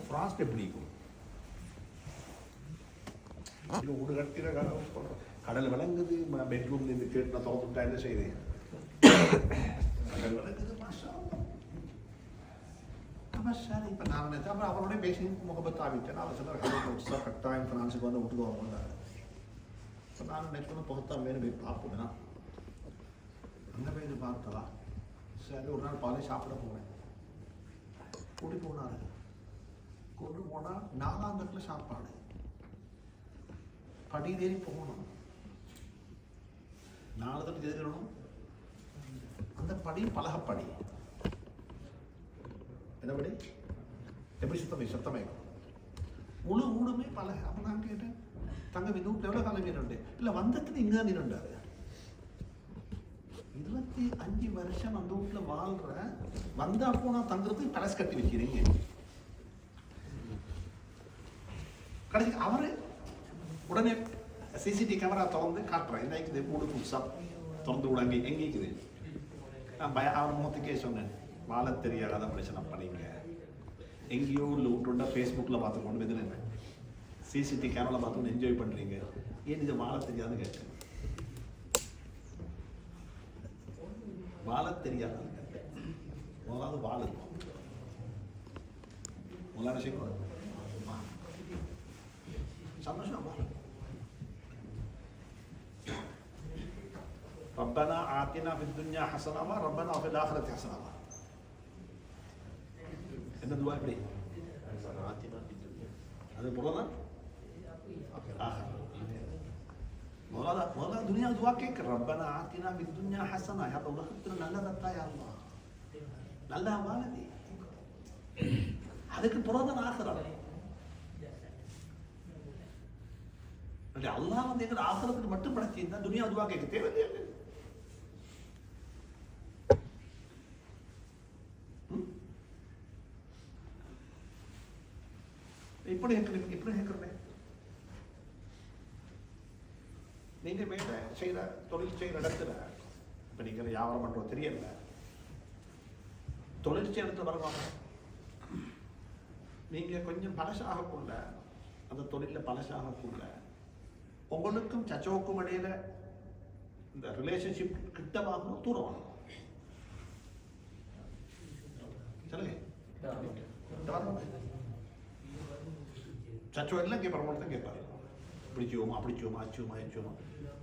France எப்படி இருக்கும்? இது வீடு கட்டின கடல் விளங்குது, பெட்ரூம்ல இருந்து கேட்டு நான் திறந்துட்டா என்ன செய்யுது? கடல் விளங்குது, மாஷா சரி. இப்போ நான் நினைச்சேன், அப்புறம் அவரோட பேசி முகபத்து ஆகிட்டேன். அவர் சொன்னார் கட்டாயம் ஃப்ரான்ஸுக்கு வந்து விட்டுட்டு வரணும். இப்போ நான் நினைச்சோன்னு பொறுத்தா வேணும் போய் பார்ப்போம்னா அங்கே போய் பார்த்ததா சரி. ஒரு நாள் பாலே சாப்பிட போனேன், கூட்டி போனாரு. கொண்டு போனால் 4ஆம் தட்டில் சாப்பாடு, படி தேடி போகணும். 4 தட்டு எதிரணும். அந்த படி பலகப்படி என்னபடி எப்படி சுத்தமே முழு ஊடுமே பலகை. அப்போ நான் கேட்டேன், தங்க வீட்டில் எவ்வளோ காலம் மீனுண்டு? இல்லை வந்ததுக்கு இங்கே தான் மீனுண்டாரு. 25 வருஷம் அந்த வீட்டில் வாழ்ற, வந்தா போனா தங்குறதுக்கு பலஸ் கட்டி வச்சுக்கிறீங்க. கடைசி அவரு உடனே சிசிடிவி கேமரா திறந்து காட்டுறேன், என்ன இருக்குது மூடு புதுசா திறந்து விட எங்கே இருக்குது. நான் அவர் முகத்துக்கே சொன்னேன், வாழ தெரியாத பிரச்சனை பண்ணிங்க. எங்கேயோ உள்ள விட்டுண்டா ஃபேஸ்புக்கில் பார்த்து கொண்டு வந்துடுங்க, சிசிடிவி கேமரா பார்த்து என்ஜாய் பண்ணுறீங்க, ஏன் இது வாழ தெரியாதுன்னு கேட்டேன். வாழ தெரியாதுன்னு கேட்டேன். முதலாவது வாழ இருக்கும், முதலான விஷயம் சந்தோஷம். ربنا آتنا في الدنيا حسنة وربنا في الآخرة حسنة. என்ன துவா இப்படி? ஆத்தினா في الدنيا. அது புறதா ஆஹிரா. முதல்ல துனியா துவா கேட்க, ربنا آتنا في الدنيا حسنة. யா உலகத்தில் நல்லதா யா அல்லாஹ், நல்லா வாழதி. அதுக்கு புறதான் ஆகிரா. அல்லாஹ் வந்து எங்க ஆகிரத்துக்கு மட்டும் படைச்சிருந்தா துனியா துவா கேட்க தேவையில்லை. இப்படி கேட்கிறேன். நீங்க வேலை செய்யற, தொழில் செய்யற இடத்துல, இப்ப நீங்க வியாபாரம் பண்றோம் தெரியல, தொழில் செய்ய இடத்துல வருவாங்க. நீங்க கொஞ்சம் பழசாகக்குள்ள, அந்த தொழில பழசாகக்குள்ள உங்களுக்கும் சச்சோக்கும் இடையில இந்த ரிலேஷன்ஷிப் கிட்டவாகணும் தூரமாகணும். சொல்லுங்க, சச்சோ எல்லாம் கேட்பாரு, தான் கேட்பாரு, பிடிச்சோமா அப்படிச்சோமா அச்சோமா எச்சோமா.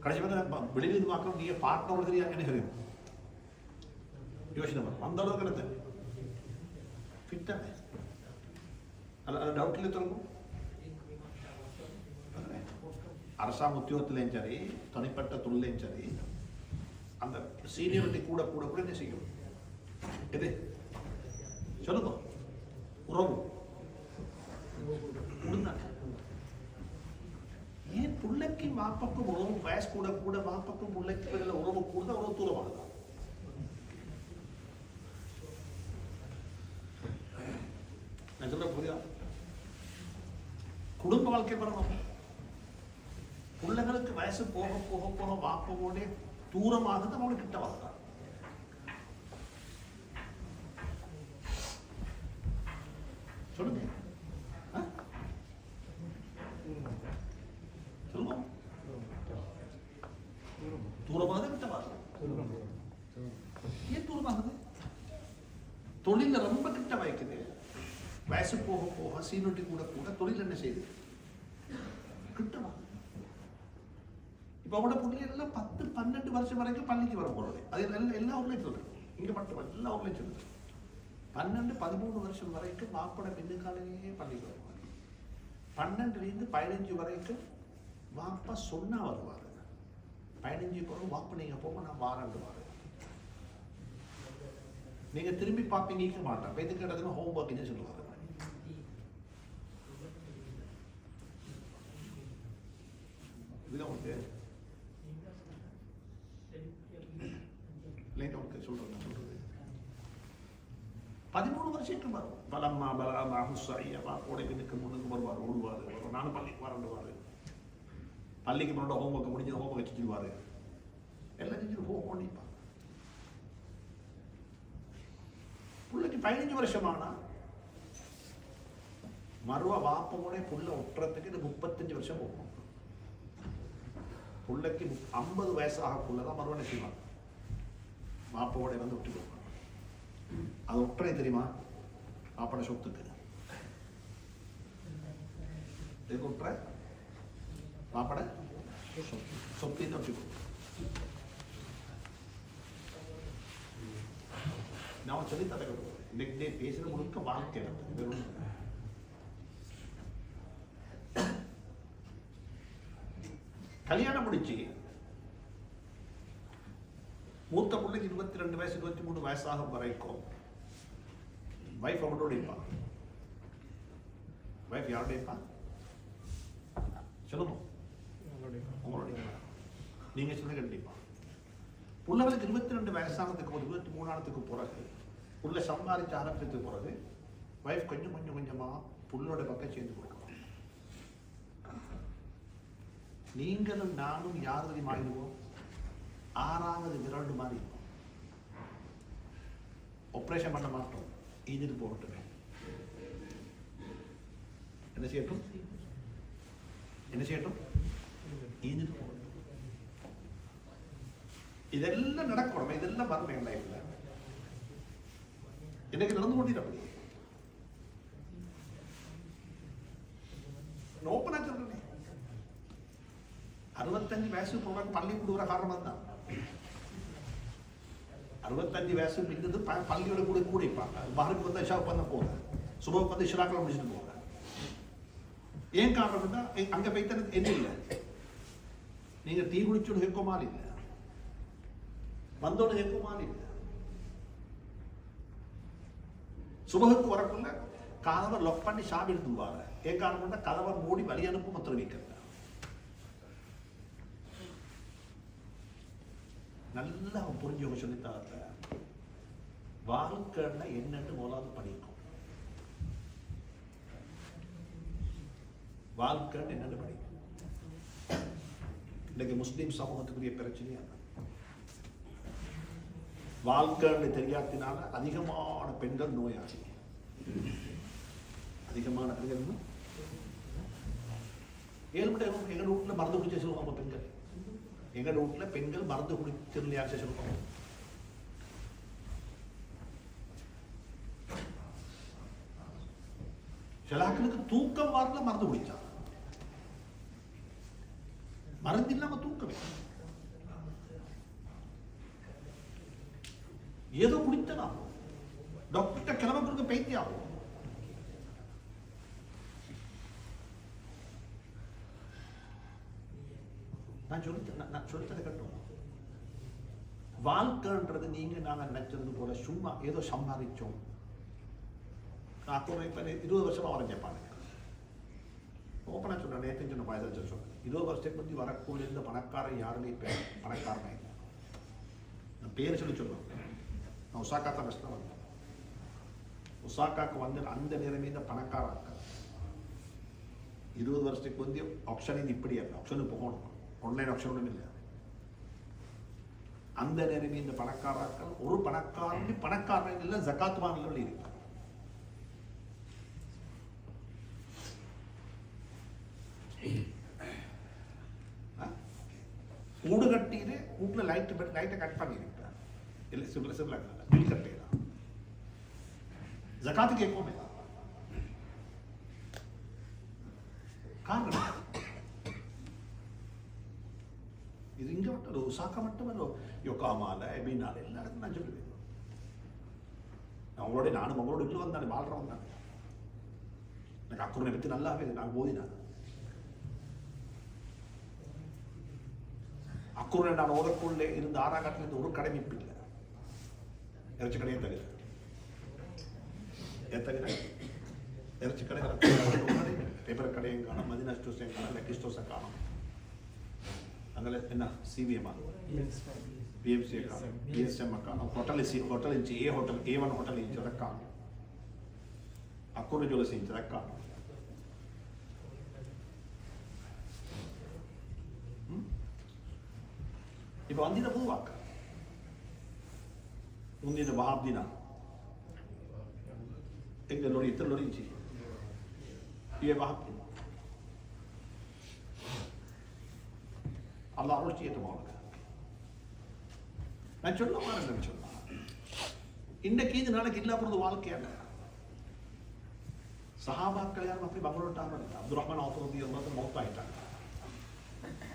கடைசி வந்து வெளியிலிருந்து பார்க்கணும், நீங்க பார்க்கணும் தெரியாது என்ன தெரியும் யோசனை வரும். அந்த அளவுக்கு எனக்கு ஃபிட்டாக அது டவுட்ல தொடங்கும். அரசாங்க உத்தியோகத்திலையும் சரி, தனிப்பட்ட தொழிலையும் சரி, அந்த சீனியரிட்டி கூட கூட கூட என்ன செய்யும்? எது சொல்லுங்க, உறவு. ஏன் பிள்ளைக்கு மாப்பக்கும் உறவு வயசு கூட கூட மாப்பக்கும் பிள்ளைக்கு உறவு கூட உறவு தூரமானதா? நான் சொல்ற புரியா? குடும்ப வாழ்க்கை பரவாயில்ல, பிள்ளைகளுக்கு வயசு போக போக போக வாப்பவோட தூரமாகுது, அவங்களுக்கு கிட்ட வாங்க. சொல்லுங்க சொல்லுங்க, தூரமாகுது கிட்ட வாங்க. ஏன் தூரமாகுது? தொழில ரொம்ப கிட்ட வைக்குது, வயசு போக போக சீனியரிட்டி கூட கூட தொழில் என்ன செய்யுது? கிட்ட வாங்க. இப்போ அவங்களோட பிள்ளைகள் 10-12 வருஷம் வரைக்கும் பள்ளிக்கு வர போறது. அது எல்லா ஊர்லையும் சொல்றேன், இங்க மட்டும் எல்லா ஊர்லையும் சொல்றேன். 12-13 வருஷம் வரைக்கும் மாப்பட பின்னுக்காலையே பள்ளிக்கு வருவாங்க. 12லேருந்து 15 வரைக்கும் வாப்பா சொன்னா வருவாரு. 15 போறோம் வாப்பா நீங்க போக, நான் வாரண்டு வாரு. நீங்க திரும்பி பார்ப்பீங்க இருக்க மாட்டேன். எது கேட்டதுன்னா ஹோம் ஒர்க்னு சொல்லுவாரு. இதுதான் உங்களுக்கு சொல்றது. 13 வருஷத்துக்கு வரும். பலம்மா பலமா ஹுசாயியா கோடைக்கு நிற்க முன்னுக்கு வருவார், ஓடுவார். நானும் பள்ளிக்கு வரண்டுவார். பள்ளிக்கு முன்னாடி ஹோம் ஒர்க் முடிஞ்சு ஹோம் ஒர்க் செஞ்சுருவாரு. எல்லாம் செஞ்சு ஹோம் பண்ணிப்பாங்க. பிள்ளைக்கு 15 வருஷமானா மறுவ வாப்பமோட புள்ள ஒட்டுறதுக்கு இது 35 வருஷம் போகும். புள்ளைக்கு 50 வயசு ஆகக்குள்ளதான் மறுவ என்ன செய்வாங்க, வாப்போட வந்து ஒட்டி போவாங்க. அது ஒட்டுறது தெரியுமா? வாப்பட சொத்துக்கு எதுக்கு ஒட்டுற? வாப்பட சொத்து ஒட்டி போகும். நான் சொல்லி தரேன். இன்னைக்கு பேசுற முழுக்க வாழ்க்கை கல்யாணம் முடிச்சு மூத்த பிள்ளைக்கு 22 வயசு 23 வயசாக வரைக்கும் வைஃப் அவனோட இருப்பான். வைஃப் யாரோட இருப்பான் சொல்லுங்க, உங்களோட. நீங்க சொல்ல கண்டிப்பா புள்ளவனுக்கு 22 வயசானதுக்கு 23 ஆனதுக்கு பிறகு புள்ள சம்பாதிச்சு ஆரம்பிச்சதுக்கு பிறகு வைஃப் கொஞ்சம் கொஞ்சமா புள்ளோட பக்கம் சேர்ந்து கொடுக்கணும். நீங்களும் நானும் யார் தெரியுமாயிடுவோம்? 6வது விரண்டு மாதிரி இருக்கும். ஆப்ரேஷன் பண்ண மாட்டோம், ஈஜிட்டு போகட்டுமே. என்ன செய்யட்டும்? என்ன செய்யட்டும்? ஈஜிட்டு போகட்டும். இதெல்லாம் நடக்கணும். இதெல்லாம் வரணும் என் லைஃப்ல. எனக்கு நடந்து கொண்டிருப்பது ஓப்பனா சொல்றேன். 65 வயசு போக பள்ளி கொடுக்குற காரணம் தான். 65 வயசு பின்னது பள்ளியோட கூட கூட இருப்பாங்க. பாருக்கு வந்து இஷாவுக்கு வந்து போங்க, சுபவுக்கு வந்து இஷராக்கில் முடிச்சுட்டு போங்க. ஏன் காரணம் தான் அங்க போய்த்து என்ன இல்லை, நீங்க டீ குடிச்சோடு கேட்குமால் இல்லை, வந்தோடு கேட்குமால் இல்லை. சுபகுக்கு வரக்குள்ள கதவை லாக் பண்ணி சாமி எடுத்துவாங்க. ஏன் காரணம் தான் கதவை மூடி வழி அனுப்பும் மொத்தம் வைக்கிறது. நல்லா புரிஞ்சவங்க சொல்லித்தாங்க. வாழ்க்கைன்னா என்னன்னு முதலாவது படிக்கும். வாழ்க்கைன்னு என்னன்னு படிக்கும். இன்னைக்கு முஸ்லீம் சமூகத்துக்குரிய பிரச்சனையா வாழ்க்கைன்னு தெரியாதனால அதிகமான பெண்கள் நோயாளி. அதிகமான பெண்கள் 7 மணி நேரம் எங்க வீட்டுல மருந்து குடிச்சு சொல்லுவாங்க பெண்கள். எங்க வீட்டுல பெண்கள் மருந்து குடிச்சிருந்தாச்சு சொல்லுவாங்க. சிலாக்களுக்கு தூக்கம் வரல, மருந்து குடிச்சாங்க. மருந்து இல்லாம தூக்கமே. ஏதோ குடித்தனா டாக்டர் கிளம்ப கொடுக்க பைத்தியம் ஆகும். நான் சொல்லித்தர கட்டும். வாழ்க்கைன்றது நீங்க நாங்க நினைச்சது போல சும்மா ஏதோ சம்பாதிச்சோம். நான் இப்ப 20 வருஷமா வரைஞ்சேன். ஓப்பனா சொல்றேன், நேற்று சொன்ன பாயசம் சொல்றேன். 20 வருஷத்துக்கு பத்தி வரக்கூடிய இந்த பணக்காரன் யாருமே பணக்காரனா இல்லை. நான் பேர் சொல்லி சொல்றேன். நான் ஒசாக்கா தான் பெஸ்ட்ல வந்தேன். ஒசாக்காக்கு வந்து அந்த நேரமே இந்த பணக்கார ஆட்கள் 20 வருஷத்துக்கு வந்து ஆப்ஷன் இப்படி இல்லை. ஆப்ஷனு போகணும், ஆன்லைன் ஆப்ஷன் ஒன்றும் இல்லை. அந்த நேரமே இந்த பணக்காராக்கள் ஒரு பணக்காரன் இல்லை, ஜகாத் வாங்கல இருக்கு. வீடு கட்டிட்டு வீட்டுல லைட்டை கட் பண்ணிருப்பேன். இல்லை சிம்பிளா பில் கட்டிடலாம். ஜகாத்து கேட்போமே. காரணம் இது இங்க மட்டும் ஒசாக்கா மட்டும் யோகாமால எப்படின்னால எல்லா இடத்துல நான் சொல்லுவேன். அவங்களோட நானும் அவங்களோட வீட்டில் வந்தானே வாழ்றவன் தான். எனக்கு அக்குறனை பற்றி நல்லாவே நான் ஓதினான். அக்குறனை நான் ஓதக்குள்ளே இருந்து 6ஆம் கட்டத்தில் இருந்து ஒரு கடமைப்பு இல்லை. இறைச்சி கடையை தவிர இறைச்சி கடை பேப்பர் கடையும் காணும், மதினா ஸ்டோர்ஸையும் காணும், லக்கி ஸ்டோர்ஸை காணும். அங்கே என்ன சிவிஎம் பிஎம்சி காணும், பிஎஸ்எம் காணும், ஹோட்டல் இஞ்சி A1 ஹோட்டல் இஞ்சி அதை காணும், அக்குறை ஜுவல்ஸ் இஞ்சி அதை காணும். இப்போ வந்தின பூவாக்க ಮುಂದಿನ ವಹಾಬ್ ದಿನ ಎಂಗ ನೋಡಿ ಇತರ ನೋಡಿ ये वक्त अल्लाह और चाहिए तुम्हारा நான் சொல்ல வரேன் சொன்னா இன்னைக்கு இது நாளைக்கு இல்லா போறது வாழ்க்கையால சஹாபாக்கள் யாரும் அப்படி பங்களோட்டாங்க அப்துல் ரஹ்மான் அவுஃப் ரலியல்லாஹு மௌத்தாயிட்டாங்க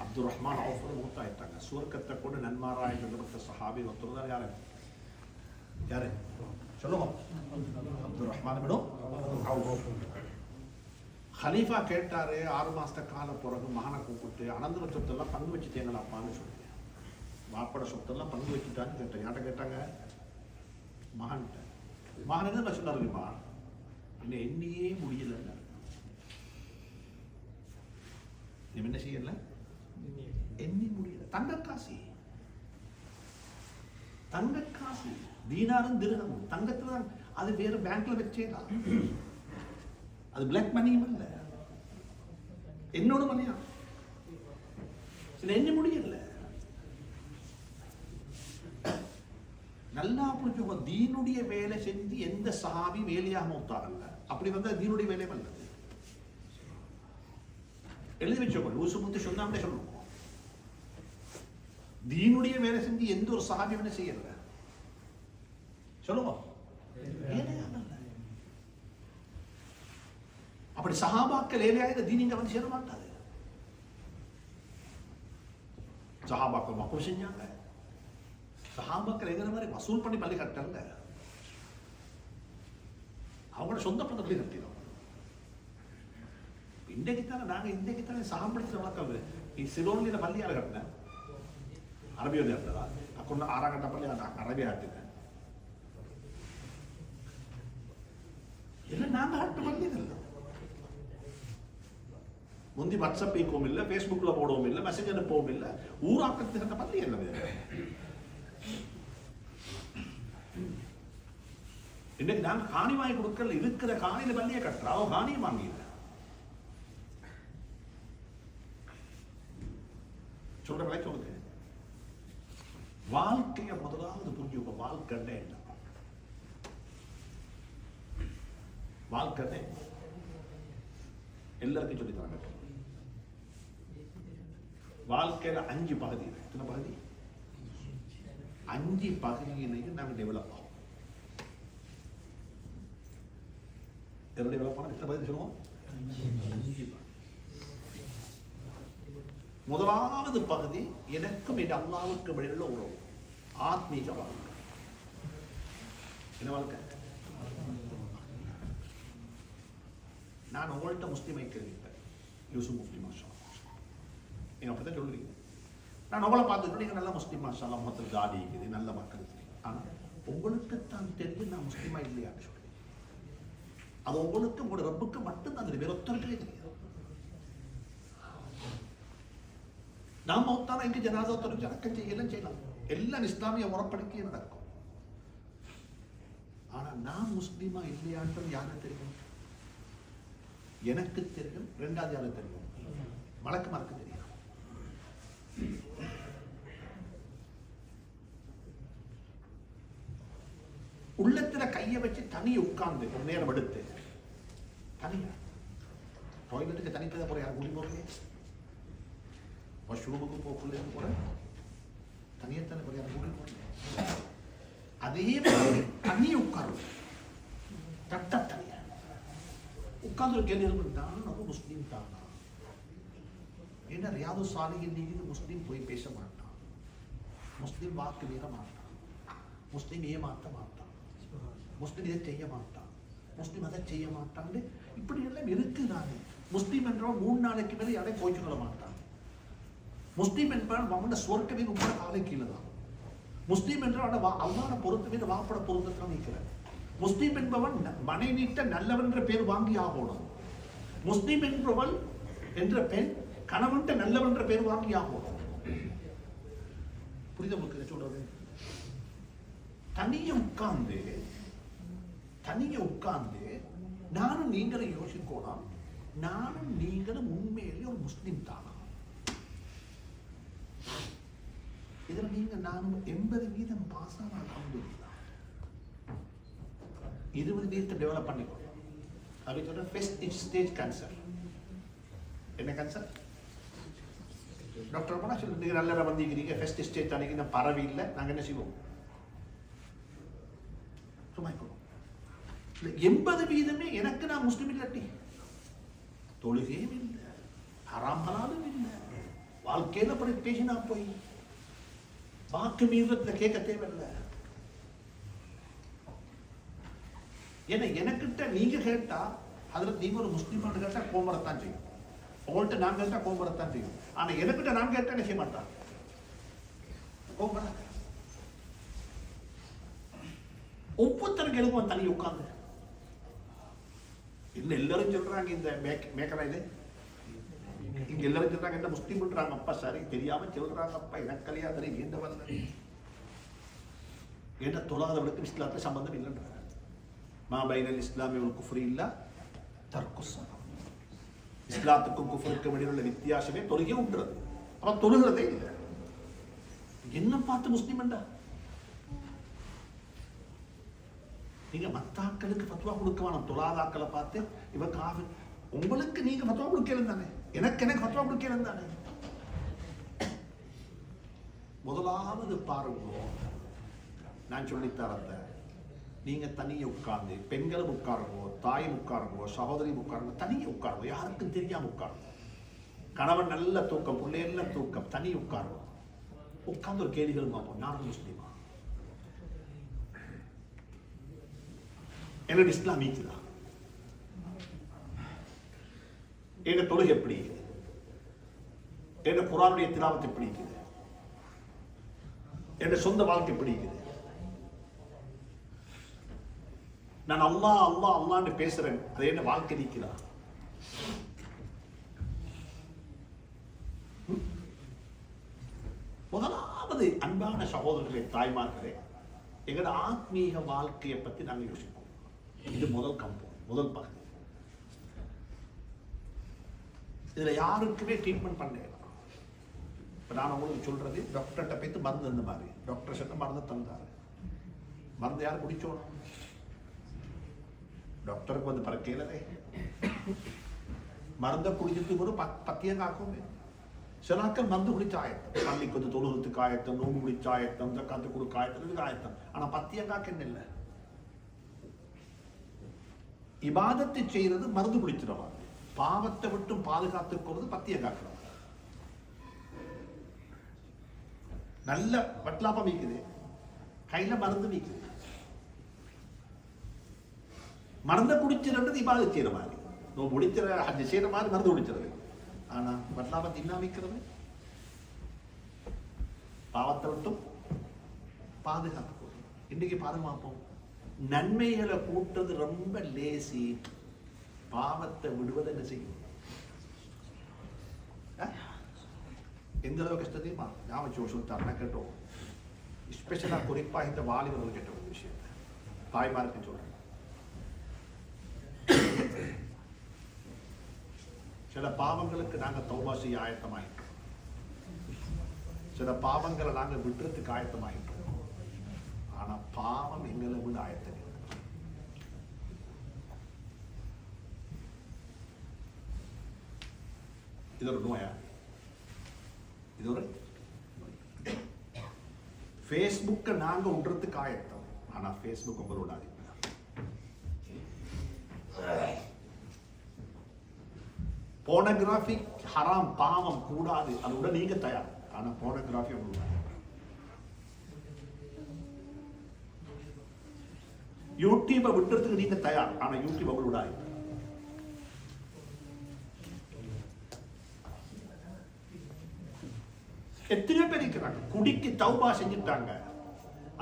அப்துல் ரஹ்மான் அவுஃப் மௌத்தாயிட்டாங்க சுவர்க்கத்தை கொண்டு நன்மாராய் சொல்லுற சஹாபி ஒருத்தர் தான் யாரு சொல்லுங்க அப்துல் ரஹ்மான் இப்னு அவுஃப் खलीफा கேட்டாரு 6 மாச கால பிறகு மகனை கூப்பிட்டு அனந்தர சொத்தெல்லாம் பங்கு வச்சுட்டீங்களா அப்பான்னு சொல்லுங்க மாப்பட சொத்தெல்லாம் பங்கு வச்சுட்டான்னு கேட்டேன் யார்கிட்ட கேட்டாங்க மகன்கிட்ட மகன் என்ன சொன்னாருமா இன்னும் எண்ணியே முடியல நீ என்ன செய்யல எண்ணி முடியல தங்க காசு தீனாரும் திரகமும் தங்கத்துல தான் அது வேற பேங்க்ல வச்சேதான் அது பிளாக் மணியும் இல்ல என்னோட மணியா சில எண்ணி முடியல நல்லா புரிஞ்சுக்கோ தீனுடைய வேலை செஞ்சு எந்த சஹாபி வேலையாக மௌத்தாகல அப்படி வந்தா தீனுடைய வேலை வந்தது எழுதி வச்சுக்கோ லூசு முத்து சொன்னாமே சொல்லுவோம் தீனுடைய வேலை செஞ்சு எந்த ஒரு சஹாபி என்ன செய்யல சொல்லுவோம் அப்படி சஹாபாக்கள் ஏழையாக தீனிங்க வந்து சேர மாட்டாது சஹாபாக்கள் மக்கள் செஞ்சாங்க சஹாபாக்கள் எங்கிற மாதிரி வசூல் பண்ணி பள்ளி கட்டாங்க அவங்களோட சொந்த பணத்தை பள்ளி கட்டிடும் இன்றைக்கு தானே சஹாபடுத்த வழக்கம் சிலோனில பள்ளியால் கட்டினேன் அரபியோட கட்டதா அக்கொண்டு 6ஆம் கட்ட பள்ளி அரபியா கட்டினேன் இல்லை நாங்கள் கட்ட பள்ளி இல்லை முந்தி வாட்ஸ்அப் இயக்கவும் இல்லை ஃபேஸ்புக்கில் போடவும் இல்லை மெசேஜ் அனுப்பவும் இல்லை ஊராக்கத்துக்கு அந்த பள்ளி என்ன இன்னைக்கு நாங்கள் காணி வாங்கி கொடுக்கல இருக்கிற காணியில பள்ளியை கட்டுறா அவன் காணியை வாங்கிಇಲ್ಲ சொல்றேன் சொல்லுங்க வாழ்க்கையை முதலாவது புரிஞ்சுக்கோ வாழ்க்கை என்ன வாழ்க்கை எல்லாருக்கும் சொல்லி தராங்க வாழ்க்கையில 5 பகுதி எத்தனை பகுதி 5 பகுதியிலையும் நாங்கள் டெவலப் ஆகும் டெவலப் ஆன எத்தனை பகுதி சொல்லுவோம் முதலாவது பகுதி எனக்கும் என் அல்லாவுக்கு இடையிலுள்ள உறவு ஆத்மீக வாழ்க்கை என்ன வாழ்க்கை நான் உங்கள்கிட்ட முஸ்லீமை கேள்விப்பேன் யூசுப் முஃப்தி மாஷா நீங்க அப்படித்தான் சொல்றீங்க நான் உங்களை பார்த்துட்டு நீங்க நல்ல முஸ்லீம் மாஷா அல்லா முகத்தில் ஜாதி இருக்குது நல்ல மக்கள் ஆனா உங்களுக்கு தான் தெரியும் நான் முஸ்லீமா இல்லையான்னு சொல்லி அது உங்களுக்கு உங்களோட ரப்புக்கு மட்டும்தான் தெரியும் வேற ஒருத்தருக்கே தெரியாது நாம் மௌத்தான எங்க ஜனாதா ஒருத்தருக்கு அடக்கம் செய்யலாம் எல்லாம் இஸ்லாமிய முறைப்படிக்கே நடக்கும் ஆனா நான் முஸ்லீமா இல்லையான்றது யாருக்கு தெரியும் எனக்கு தெரியும் ரெண்டாவது யாருக்கு தெரியும் மலக்கு மறக்க தெரியும் உள்ளத்துல கைய வச்சு தனி உட்கார்ந்து ஒரு நேரம் எடுத்து தனியா டாய்லெட்டுக்கு தனிப்பதை போற யாரும் குடி போறீங்க வாஷ்ரூமுக்கு போக்குள்ள போற தனியத்தானே போற யாரும் குடி போறீங்க அதே மாதிரி தனி உட்காரும் தட்ட தனியா உட்கார்ந்து கேள்வி தான் நம்ம முஸ்லீம் தானா ஏன்னா ரியாது சாலிகின் நீங்க முஸ்லீம் போய் பேச மாட்டான் முஸ்லீம் வாக்கு மீற மாட்டான் முஸ்லீம் ஏமாற்ற மாட்டான் முஸ்லீம் இதை செய்ய மாட்டான் முஸ்லீம் அதை செய்ய மாட்டான் இப்படி எல்லாம் இருக்குதானே முஸ்லீம் என்றவன் 3 நாளைக்கு மேலே யாரையும் போய்ச்சு கொள்ள மாட்டான் முஸ்லீம் என்பவன் அவனோட சொர்க்கமே ரொம்ப காலை கீழே தான் முஸ்லீம் என்றவன் அல்லாத பொறுத்த மீது வாப்பட பொருத்தத்தான் நிற்கிறான் முஸ்லீம் என்பவன் மனை நீட்ட நல்லவன் என்ற பேர் வாங்கி ஆகணும் முஸ்லீம் என்பவள் என்ற பெண் கணவன்ட்ட நல்லவன் என்ற பேர் வாங்கி ஆகணும் புரியுத உங்களுக்கு சொல்றது தனிய உட்கார்ந்து நானும் நீங்களும் யோசிக்கணும் நானும் நீங்களும் உண்மையிலே ஒரு முஸ்லீம் தானா இதுல நீங்க நானும் 80% பாஸ் ஆனா 20% டெவலப் பண்ணிக்கணும் அப்படி சொல்ற ஃபர்ஸ்ட் ஸ்டேஜ் கேன்சர். என்ன கேன்சர்? டாக்டர் போனா சொல்லி நீங்க நல்லா வந்திருக்கிறீங்க, ஃபர்ஸ்ட் ஸ்டேஜ் அன்னைக்கு நான் பரவி இல்லை, நாங்கள் என்ன செய்வோம்? சும்மா 80% எனக்கு நான் முஸ்லிம் இல்லாட்டி தொழுகையும் இல்லை, ஹராம் ஹலாலும் இல்லை, வாழ்க்கையில அப்படி பேசினா போய் வாக்கு மீறத்துல கேட்க தேவையில்லை. ஏன்னா எனக்கிட்ட நீங்க கேட்டா அதுல நீங்க ஒரு முஸ்லீம் கேட்டா கோமரத்தான் செய்யும், உங்கள்கிட்ட நான் கேட்டா கோமரத்தான் செய்யும். ஆனா எனக்கிட்ட நான் கேட்டா என்ன செய்ய மாட்டான், கோமர. ஒவ்வொருத்தருக்கு எழுதுவான் தனி உட்கார்ந்து. இல்ல எல்லாரும் சொல்றாங்க இந்த மேக்கலா இது இங்க எல்லாரும் சொல்றாங்க இந்த முஸ்லீம் பண்றாங்க, அப்பா சரி தெரியாம சொல்றாங்க, அப்பா எனக்கு கல்யாணம் தெரியும் எந்த வரல ஏன்னா தொழாதவனுக்கு இஸ்லாத்துல சம்பந்தம் இல்லைன்றாங்க. மா பைனல் இஸ்லாமி ஒரு குஃப்ரி இல்ல தர்க்குஸ்ஸலாம். இஸ்லாத்துக்கும் குஃப்ருக்கும் இடையில் உள்ள வித்தியாசமே தொழுகை உண்டுறது. அவன் தொழுகிறதே இல்லை. என்ன பார்த்து முஸ்லீம் என்றா? நீங்க மத்தாக்களுக்கு ஃபத்வா கொடுக்க வேணாம், தொழாதாக்களை பார்த்து இவன் காஃபிர். உங்களுக்கு நீங்க ஃபத்வா கொடுக்கலும் தானே, எனக்கு ஃபத்வா கொடுக்கலும் தானே. முதலாவது பாருங்க, நான் சொல்லித்தரத நீங்க தனியே உட்கார்ந்து, பெண்களும் உட்காருங்கோ, தாயும் உட்காருங்கோ, சகோதரியும் உட்காருங்க, தனியே உட்காருங்க, யாருக்கும் தெரியாம உட்காருங்க. கணவன் நல்ல தூக்கம், பிள்ளைல தூக்கம், தனியே உட்காருங்க. உட்கார்ந்து ஒரு கேள்விகள் பார்ப்போம், நான் முஸ்லீமா, என்னோட இஸ்லாம் நீக்குதா, எங்க தொழுகை எப்படி இருக்குது, எங்க குர்ஆனுடைய திலாவத் எப்படி இருக்குது, எங்க சொந்த வாழ்க்கை எப்படி இருக்குது, நான் அல்லாஹ் அல்லாஹ் அல்லாஹ்னு பேசுறேன், அது என்ன வாழ்க்கை நீக்குதா? முதலாவது அன்பான சகோதரர்களே, தாய்மார்களே, எங்களோட ஆத்மீக வாழ்க்கையை பத்தி நாங்க யோசிப்போம். இது முதல் கம்பௌண்ட், முதல் பகுதி. இதுல யாருக்குமே ட்ரீட்மெண்ட் பண்ண. இப்ப நான் உங்களுக்கு சொல்றது, டாக்டர்கிட்ட போய்த்து மருந்து தந்த மாதிரி, டாக்டர் சொன்ன மருந்து தந்தாரு, மருந்து யாரும் குடிச்சோம்? டாக்டருக்கு வந்து பறக்கலே மருந்தை குடிக்கிறதுக்கு ஒரு பத்தியம் காக்குமே. சில நாட்கள் மருந்து குடிச்ச ஆயத்தம், பள்ளிக்கு வந்து தொழுகிறதுக்கு ஆயத்தம், நோம்பு குடிச்ச ஆயத்தம், ஜக்காத்து கொடுக்க ஆயத்தம், ஆயத்தம். ஆனா பத்தியம் காக்க என்ன இல்லை. இபாதத்தை செய்யறது மருந்து குடிச்சிடவா, பாவத்தை விட்டு பாதுகாத்துக் கொள்வது பத்தியம் காக்கிறோம். நல்ல வட்லாப்பம் மீக்குது, கையில மருந்து மீக்குது. மருந்த குடிச்சிருந்தது இபாதத் செய்யற மாதிரி, நோம்பு குடிச்சிட ஹஜ் செய்யற மாதிரி மருந்து குடிச்சிருது. ஆனா வட்லாப்பம் தின்னாமிக்கிறது பாவத்தை விட்டும் பாதுகாத்து கொள்ளும். இன்னைக்கு பாதுகாப்போம், நன்மைகளை கூட்டுறது ரொம்ப லேசி, பாவத்தை விடுவது என்ன செய்யும்? எந்த அளவு கஷ்டம் தெரியுமா? ஞாபகம் சொல்லிட்டாருன்னா கேட்டோம். ஸ்பெஷலா குறிப்பா இந்த வாலிபர்கள் கேட்ட ஒரு விஷயம் தாய்மாருக்கு சொல்றேன். சில பாவங்களுக்கு நாங்க தௌபா செய்ய ஆயத்தமாயிட்டோம், சில பாவங்களை நாங்க விட்டுறதுக்கு ஆயத்தமாயிட்டோம். ஆனா பாவம் எங்களை விட ஆயத்தம். இது ஒரு நோயா? இது ஒரு ஃபேஸ்புக்கை நாங்க விடுறதுக்கு ஆயத்தம், ஆனா ஃபேஸ்புக் உங்களோட ஆதிக்கம். போனோகிராஃபி ஹராம், பாவம், கூடாது, அதோட நீங்க தயார், ஆனா போனோகிராஃபி உங்களோட. யூடியூபை விட்டுறதுக்கு நீங்க தயார், ஆனா யூடியூப் உங்களோட. எத்தனை பேர் இருக்கிறாங்க குடிக்கு தௌபா செஞ்சுட்டாங்க,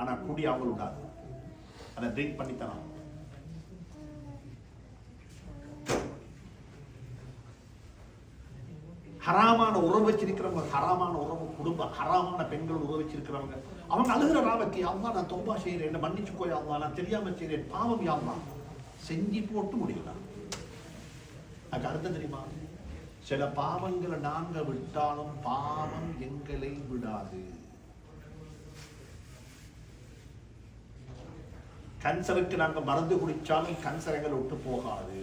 ஆனா குடி அவங்களோட, அதை ட்ரிங்க் பண்ணி தராங்க. ஹராமான உறவு வச்சிருக்கிறவங்க, ஹராமான உறவு, குடும்ப ஹராமான பெண்கள் உறவு வச்சிருக்கிறவங்க, அவங்க அழுகிற ராவக்கி, அல்லாஹ் நான் தௌபா செய்யறேன், என்ன மன்னிச்சுக்கோ யா அல்லாஹ், நான் தெரியாம செய்யறேன், பாவம் யா அல்லாஹ், செஞ்சு போட்டு முடியலாம். அதுக்கு அர்த்தம் தெரியுமா? சில பாவங்களை நாங்க விட்டாலும் பாவம் எங்களை விடாது. கேன்சருக்கு நாங்க மருந்து குடிச்சாலும் கேன்சர் எங்களை விட்டு போகாது.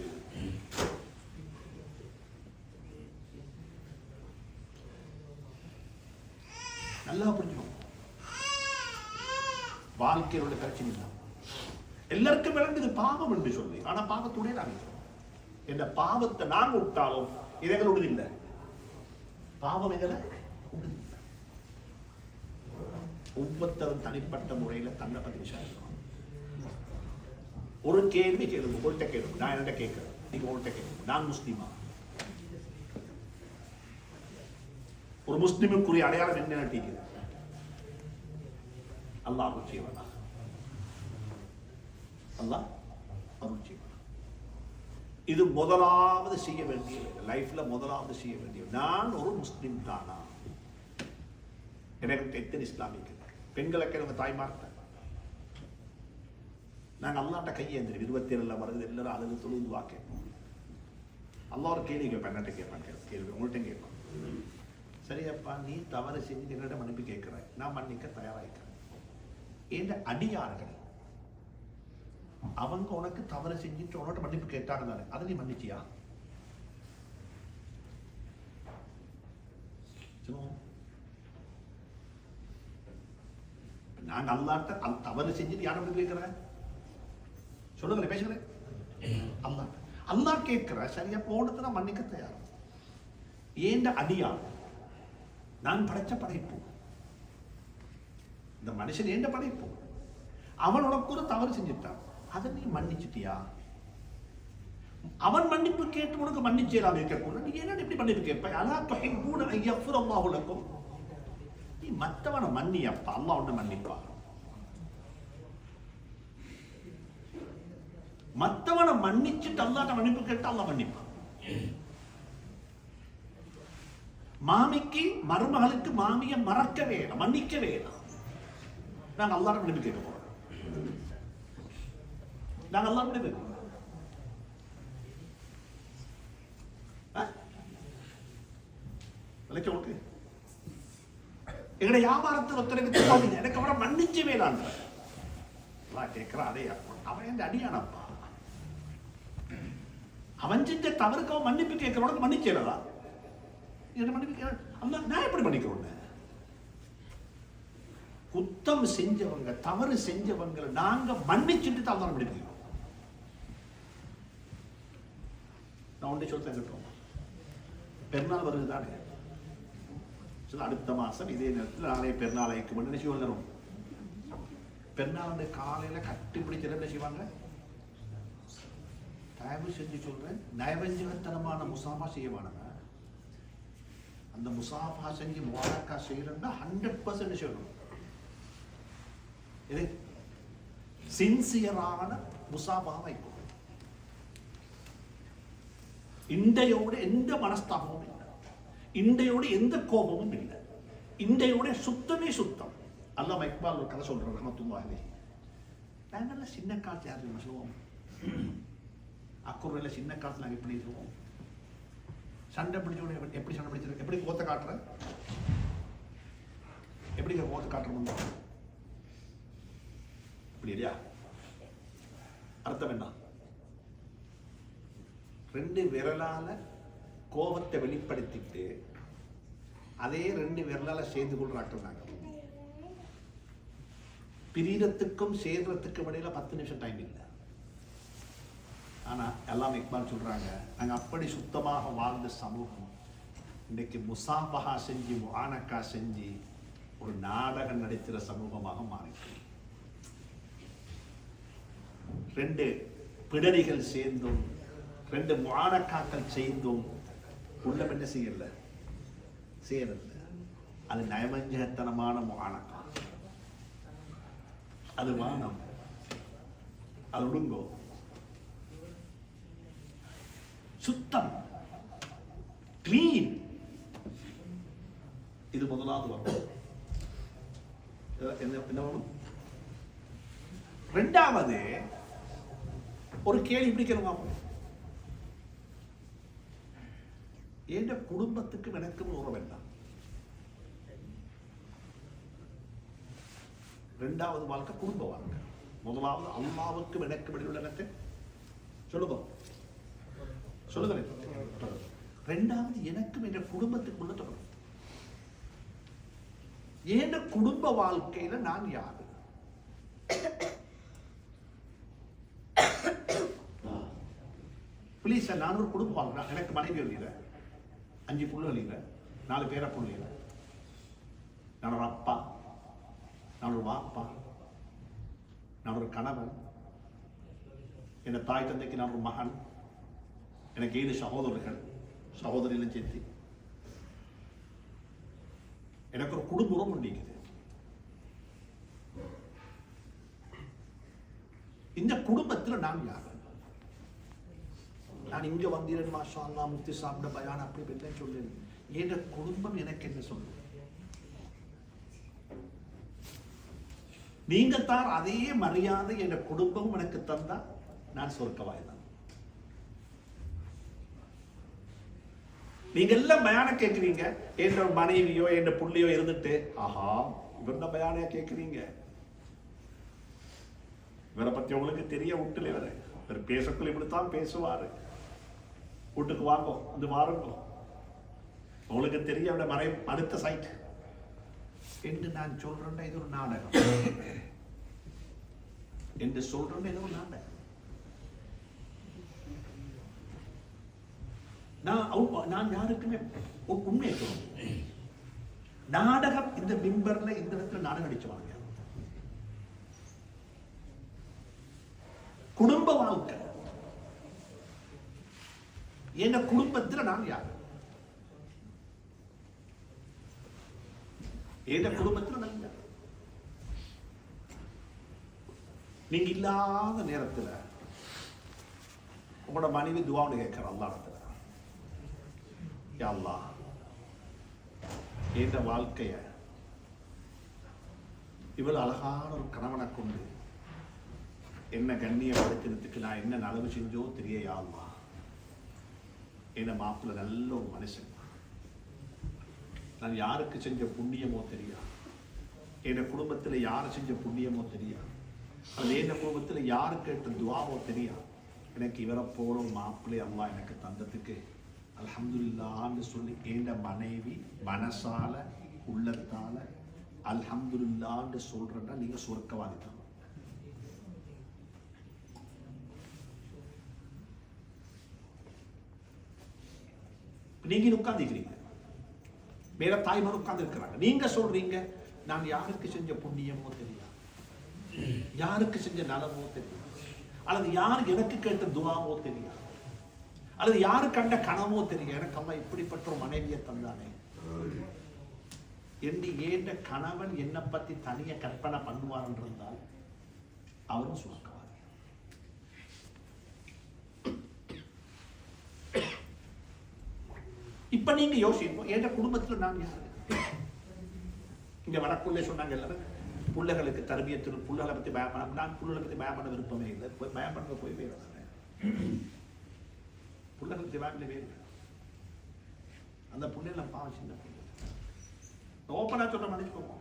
நல்லா புரிஞ்சுக்கணும். வாழ்க்கையோட பிரச்சனை இல்லை. எல்லாருக்கும் விளங்குது பாவம் என்று சொல்லி. ஆனா பாவத்துடைய நாங்கள் இந்த பாவத்தை நாங்க விட்டாலும் இதங்களோட இல்லை. பாவம் எங்களை ஒவ்வொருத்தரும் தனிப்பட்ட முறையில தன்னை பத்தி விசாரிக்கணும். ஒரு கேள்வி கேளுங்க, உங்கள்கிட்ட கேளுங்க. நான் என்ன கேட்கிறேன், நீங்க உங்கள்கிட்ட கேளுங்க. நான் முஸ்லீமா? ஒரு முஸ்லிமுக்குரிய அடையாளம் என்ன நட்டிக்குது? அல்லாஹ் அருள் செய்வானா? அல்லாஹ் அருள் செய்வானா? இது முதலாவது செய்ய வேண்டிய லைஃப்ல முதலாவது செய்ய வேண்டிய, நான் ஒரு முஸ்லிம் தானா? எனக்கு எத்தனை இஸ்லாமிக்கு பெண்களுக்கு நம்ம தாய்மார்ட்ட நாங்கள் அல்லாட்ட கையேந்திரி 27 வருது, எல்லாரும் அழுது தொழுது வாக்கேன். அல்லா ஒரு கேள்வி கேட்பேன், என்னட்ட கேட்பான் கேள்வி, உங்கள்கிட்ட கேட்பான். சரியப்பா, நீ தவறு செஞ்சு என்னிடம் மன்னிப்பு கேட்கிற, நான் மன்னிக்க தயாராகிறேன். என்ற அடியார்கள் அவங்க உனக்கு தவறு செஞ்சுட்டு உன்னோட மன்னிப்பு கேட்டாங்க தானே, அதை நீ மன்னிச்சியா? நான் அல்லாட்ட தவறு செஞ்சுட்டு யாரும் மன்னிப்பு கேட்கிறேன் சொல்லுங்களேன், பேசுகிறேன். அல்லா கேட்கிற சரியா போனது நான் மன்னிக்க தயார். ஏண்ட அடியார், நான் படைச்ச படைப்பு, இந்த மனுஷன் ஏண்ட படைப்பு, அவன் உனக்கு ஒரு தவறு செஞ்சுட்டான், அதை நீ மன்னிச்சுட்டியா? அவன் மன்னிப்பு கேட்டு உனக்கு மன்னிச்சேலாம் இருக்கக்கூட, நீ என்ன இப்படி மன்னிப்பு கேட்பாய்? அலா துஹிப்பூன அன் யக்ஃபிரல்லாஹு லக்கும். நீ மற்றவனை மன்னியப்பா, அல்லாஹ் உன்னை மன்னிப்பா. மற்றவனை மன்னிச்சுட்டு அல்லாஹ்ட்ட மன்னிப்பு கேட்டு அல்லாஹ் மன்னிப்பான். மாமிக்கு மருமகளுக்கு மாமிய மறக்கவே இல்லை, மன்னிக்கவே இல்லை. நாங்க அல்லாஹ்ட்ட மன்னிப்பு கேட்க போறோம். நாங்க அல்லாஹ் மன்னிப்பு கேட்க போறோம். எங்களுடைய வியாபாரத்தில் ஒருத்தருக்கு தெரியாது, எனக்கு அவரை மன்னிச்சவே நான் கேட்கிறேன். அதே அவன் எந்த அடியானப்பா, அவன் செஞ்ச தவறுக்கு அவன் மன்னிப்பு கேட்கிறவனுக்கு மன்னிச்சேடா. மன்னிப்பு நான் எப்படி மன்னிக்கிறோம்? குத்தம் செஞ்சவங்க தவறு செஞ்சவங்களை நாங்க மன்னிச்சுட்டு தான் மன்னிக்கிறோம். நான் ஒன்றை சொல்ல கேட்டோம், பெருநாள் வருதுதானே, அடுத்த மாசம் இதே நேரத்தில் நாளைய பெருநாளைக்கு என்ன செய்வாங்க? பெருநாள் காலையில கட்டி பிடிச்ச என்ன செய்வாங்க? தயவு செஞ்சு சொல்றேன், நயவஞ்சகத்தனமான முசாஃபா செய்யவானுங்க. அந்த முசாஃபா செஞ்சு முபாரக்கா செய்யறா 100% சொல்லணும். இது சின்சியரான முசாஃபா வைக்கும். இண்டையோட எந்த மனஸ்தாபமும் இல்லை, இண்டையோட எந்த கோபமும் இல்லை, இண்டையோட சுத்தமே சுத்தம். அல்லாஹ் இக்பால் ஒரு கதை சொல்றாரு ரஹ்மத்துல்லாஹி அலைஹி. நாங்கள்லாம் சின்ன காலத்து யாரு சொல்லுவோம், அக்குறையில் சின்ன காலத்தில் நாங்கள் எப்படி இருக்குவோம்? சண்டை பிடிச்சோட எப்படி சண்டை பிடிச்சிருக்கோம்? எப்படி கோத்த காட்டுற? எப்படி கோத்த காட்டுறோம்? இப்படி இல்லையா? அர்த்தம் என்ன? 2 விரலால கோபத்தை வெளிப்படுத்திட்டு அதே 2 விரலால சேர்ந்து கொள்றாங்க. பிரியறதுக்கும் சேர்றதுக்கும் இடையில 10 நிமிஷம் டைம் இல்லை. ஆனா எல்லாம் இக்பால் சொல்றாங்க, நாங்க அப்படி சுத்தமாக வாழ்ந்த சமூகம் இன்னைக்கு முசாஃபஹா செஞ்சு முஆனக்கா செஞ்சு ஒரு நாடகம் நடிக்கிற சமூகமாக மாறிட்டு, 2 பிடரிகள் சேர்ந்தும் 2 முஆனக்காக்கள் செய்தும் உள்ளம் என்ன செய்யல, சேரல. அது நயவஞ்சகத்தனமான முஆனக்கா, அது வானம், அது ஒடுங்கோ, சுத்தம், கிளீன். இது முதலாவது வரும். என்ன வேணும்? 2வது ஒரு கேள்வி இப்படி கேளுங்க, என் குடும்பத்துக்கு எனக்கும் உறவு என்ன? 2வது வாழ்க்கை குடும்ப வாழ்க்கை. முதலாவது அல்லாஹ்வுக்கு எனக்கு இடையில் உள்ள சொல்லுங்க சொல்லுங்க. 2வது எனக்கும் என் குடும்பத்துக்குள்ள தொடரும். ஏன் குடும்ப வாழ்க்கையில நான் யாரு? பிளீஸ் சார், நான் ஒரு குடும்ப வாழ்க்கை. எனக்கு மனைவி இல்லை, 5 பிள்ளைகள் இல்லை, 4 பேர பிள்ளைகள். நான் ஒரு அப்பா, நான் ஒரு வாப்பா, நான் ஒரு கணவன், என் தாய் தந்தைக்கு நான் ஒரு மகன், எனக்கு 7 சகோதரர்கள், சகோதரிகளும் சேர்த்து எனக்கு ஒரு குடும்பம் உண்டிக்குது. இந்த குடும்பத்தில் நான் யார்? நான் இங்க வந்தீரன் மாஷா அல்லாஹ் முக்தி சாப்பிட பயான் அப்படி இப்படின்னு சொல்றேன். என் குடும்பம் எனக்கு என்ன சொல்லுங்க? நீங்க தான் அதே மரியாதை என் குடும்பம் எனக்கு தந்தா நான் சொர்க்கவாய்தான். நீங்க எல்லாம் பயான கேட்குறீங்க, என் மனைவியோ என் புள்ளியோ இருந்துட்டு ஆஹா இவருட பயானையா கேட்குறீங்க. இவரை பத்தி உங்களுக்கு தெரிய விட்டுல, இவர் பேசக்குள்ள இப்படித்தான் பேசுவாரு. வீட்டுக்கு வாங்கோ, வந்து வாருங்கோ, உங்களுக்கு தெரிய அவட மறை அடுத்த சைட் என்று நான் சொல்றேன். இது ஒரு நாடகம் என்று சொல்றேன். இது ஒரு நாடகம். நான் யாருக்குமே உண்மையை சொல்றேன். நாடகம் இந்த மிம்பர்ல இந்த இடத்துல நாடகம் அடிச்சுவாங்க. குடும்ப வாழ்க்கை, என் குடும்பத்தில் நான் யார்? என் குடும்பத்தில் நான் யார்? நீங்க இல்லாத நேரத்தில் உங்களோட மனைவி துஆன்னு கேட்கிற அல்லாஹ்விடத்துல, யா அல்லாஹ் என் வாழ்க்கைய இவ்வளவு அழகான ஒரு கணவனை கொண்டு என்ன கண்ணியப்படுத்தினதுக்கு நான் என்ன நலவு செஞ்சோ தெரிய, யா அல்லாஹ் என்ன மாப்பிள்ள நல்ல ஒரு மனுஷன், நான் யாருக்கு செஞ்ச புண்ணியமோ தெரியா, என் குடும்பத்தில் யாரு செஞ்ச புண்ணியமோ தெரியா, அது என் குடும்பத்தில் யாரு கேட்ட துஆவோ தெரியா, எனக்கு இவரை போல ஒரு மாப்பிள்ளை அல்லாஹ் எனக்கு தந்ததுக்கு அல்ஹம்துலில்லாஹ்னு சொல்லி என் மனைவி மனசால உள்ளத்தால அல்ஹம்துலில்லாஹ்னு சொல்றேன்னா நீங்க சொர்க்கவாதி தான். நீங்க உட்கார்ந்துக்கிறீங்க, வேற தாய்மார் உட்கார்ந்து இருக்கிறாங்க. நீங்க சொல்றீங்க நான் யாருக்கு செஞ்ச புண்ணியமோ தெரியா, யாருக்கு செஞ்ச நலமோ தெரியா, அல்லது யார் எனக்கு கேட்ட துஆவோ தெரியா, அல்லது யாரு கண்ட கனவோ தெரியும், எனக்கு அல்லாஹ் இப்படிப்பட்ட ஒரு மனைவியை தந்தானே என்று ஏண்ட கணவன் என்னை பத்தி தனிய கற்பனை பண்ணுவார் என்றால் அவரும் சுமக்கவாதி. இப்ப நீங்க யோசிப்போம், என் குடும்பத்தில் நான் யாரு? இங்க வடக்குள்ளே சொன்னாங்க எல்லாரும் பிள்ளைகளுக்கு தர்பியத்தில் பிள்ளைகளை பத்தி பயம். நான் பிள்ளைகளை பத்தி பயம் பண்ண விருப்பமே இல்லை. பயம் பண்ண போய் வேறு பிள்ளைகள் திவாக்கில் வேறு அந்த பிள்ளைகளை பாவம் சின்ன பிள்ளை ஓப்பனா சொல்ல மன்னிச்சுக்கோங்க.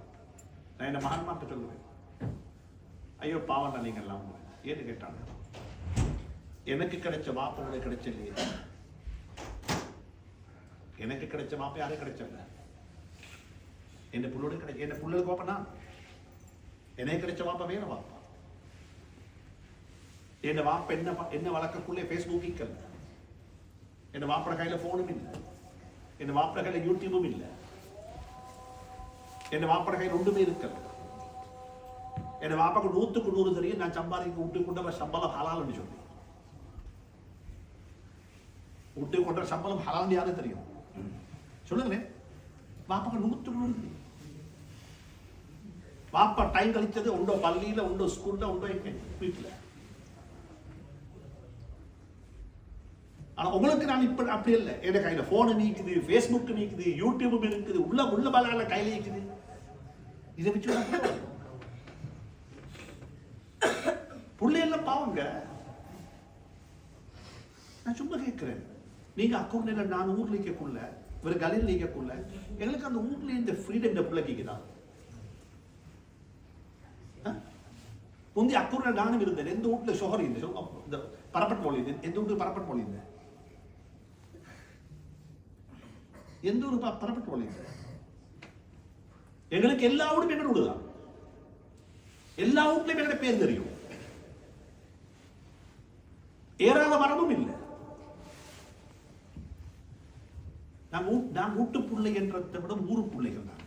நான் என்ன மகன்மார்ட்ட சொல்லுவேன், ஐயோ பாவம் நீங்க எல்லாம் ஏன்னு கேட்டாங்க. எனக்கு கிடைச்ச மாப்ப உங்களுக்கு கிடைச்ச இல்லையே, எனக்கு கிடைச்ச மாப்ப யாரும் கிடைச்சல, என் புள்ளோட கிடைச்ச என் புள்ளுக்கு ஓப்பனா எனக்கு கிடைச்ச மாப்ப வேற வாப்பா. என் வாப்ப என்ன வளர்க்கக்குள்ளே ஃபேஸ்புக் இல்லை, என் வாப்பட கையில போனும் இல்லை, என் வாப்பட கையில யூடியூபும் இல்லை, என் வாப்பட கையில் ஒன்றுமே இருக்கல. என் வாப்பாக்கு 100க்கு 100 தெரியும் நான் சம்பாதிக்க விட்டு கொண்ட சம்பளம் ஹலால்னு சொல்லி. விட்டு கொண்ட சம்பளம் ஹலால்னு யாரும் தெரியும் சொல்லுங்களேன். வாப்பாக்கு 100க்கு 100 தெரியும். வாப்பா டைம் கழிச்சது உண்டோ பள்ளியில, உண்டோ ஸ்கூல்ல, உண்டோ வீட்டுல. ஆனா உங்களுக்கு நான் இப்ப அப்படி இல்லை. என் கையில போன் நீக்குது, பேஸ்புக் நீக்குது, யூடியூப் இருக்குது, உள்ள பலால கையில இருக்குது. இதை வச்சு புள்ளையெல்லாம் பாவங்க. நான் சும்மா கேட்கிறேன், நீங்க அக்கௌண்ட்ல நான் ஊர்ல இருக்கக்குள்ள ஒரு கலையில் இருக்கக்குள்ள எங்களுக்கு அந்த ஊர்ல இந்த ஃப்ரீடம் இந்த பிள்ளை கேக்குதா? முந்தைய அக்கௌண்ட்ல நானும் இருந்தேன். எந்த வீட்டுல ஷோஹர் இந்த பரப்பட் மொழி, எந்த வீட்டுக்கு பரப்பட் மொழி இருந்தேன், எந்த ஒரு பரப்பட்டு மொழி எங்களுக்கு எல்லா வீடும் எங்க வீடுதான், எல்லா வீட்லயும் எங்க பேர் தெரியும், ஏறாத மரமும் இல்லை. நான் வீட்டு பிள்ளை என்றதை விட ஊரு பிள்ளைகள் தான்.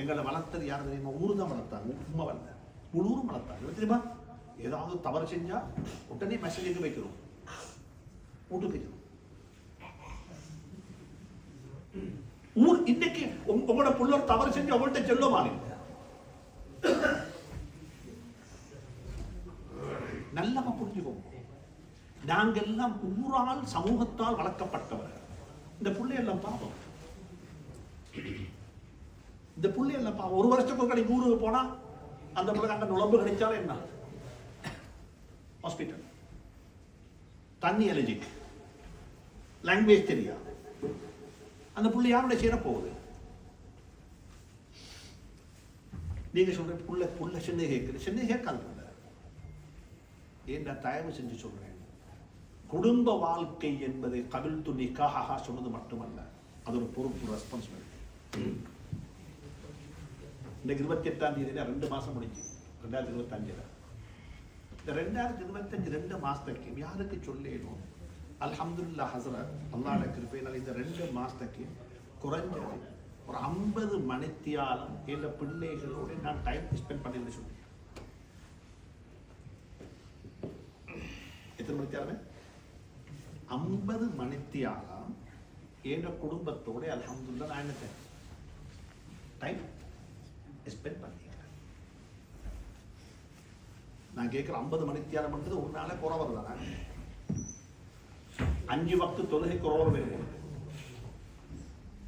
எங்களை வளர்த்தது யார் தெரியுமா? ஊரு தான் வளர்த்தாங்க, உண்மை வரல, முழுவதும் வளர்த்தாங்க தெரியுமா? ஏதாவது தவறு செஞ்சா உடனே மெசேஜ் வைக்கிறோம், வீட்டுக்கு வைக்கிறோம். ஊர் இன்னைக்கு உங்களோட புள்ள தவறு செஞ்சு அவங்கள்ட்ட சொல்ல மாட்டீங்க. நல்லவ புரிஞ்சுக்கோங்க, நாங்கெல்லாம் ஊரால் சமூகத்தால் வளர்க்கப்பட்டவர். இந்த பிள்ளையெல்லாம் பாவம், இந்த பிள்ளையெல்லாம் பாவம். ஒரு வருஷத்துக்கு கடை ஊருக்கு போனா அந்த பிள்ளை அங்க நுழம்பு கிடைச்சாலும் என்ன, ஹாஸ்பிட்டல், தண்ணி அலர்ஜிக், லாங்குவேஜ் தெரியாது, அந்த புள்ளை யாருடைய சேர போகுது? நீங்க சொல்ற புள்ள சின்ன கேட்குது, சின்ன கேட்காது. ஏன் தயவு செஞ்சு சொல்றேன், குடும்ப வாழ்க்கை என்பது கபில் துணிக்காக சொன்னது மட்டுமல்ல, அது ஒரு பொறுப்பு, ரெஸ்பான்சிபிலிட்டி. இன்னைக்கு 28ஆம் தேதி 2 மாசம் முடிஞ்சு 2025. இந்த 2025 2 மாசத்துக்கு யாருக்கு சொல்லேனும் அல்ஹம்துலில்லாஹ் ஹஸரத் அல்லாஹ்வுடைய கிருபையினால் இந்த 2 மாசத்துக்கு குறைஞ்சது ஒரு 50 மணித்தியாலம் என்ற பிள்ளைகளோடு நான் டைம் ஸ்பெண்ட் பண்ணி சொல்றேன். எத்தனை மணித்தியாலமே? 50 மணித்தியாலம் என்ற குடும்பத்தோட அல்ஹம்துலில்லாஹ் நான் என்ன டைம் ஸ்பெண்ட் பண்ணிக்கிறேன். நான் கேட்கிற 50 மணித்தியாலம் பண்றது ஒரு நாளே குறவர் தானே. 5 வக்து தொழுகை குறவர் வேணும்.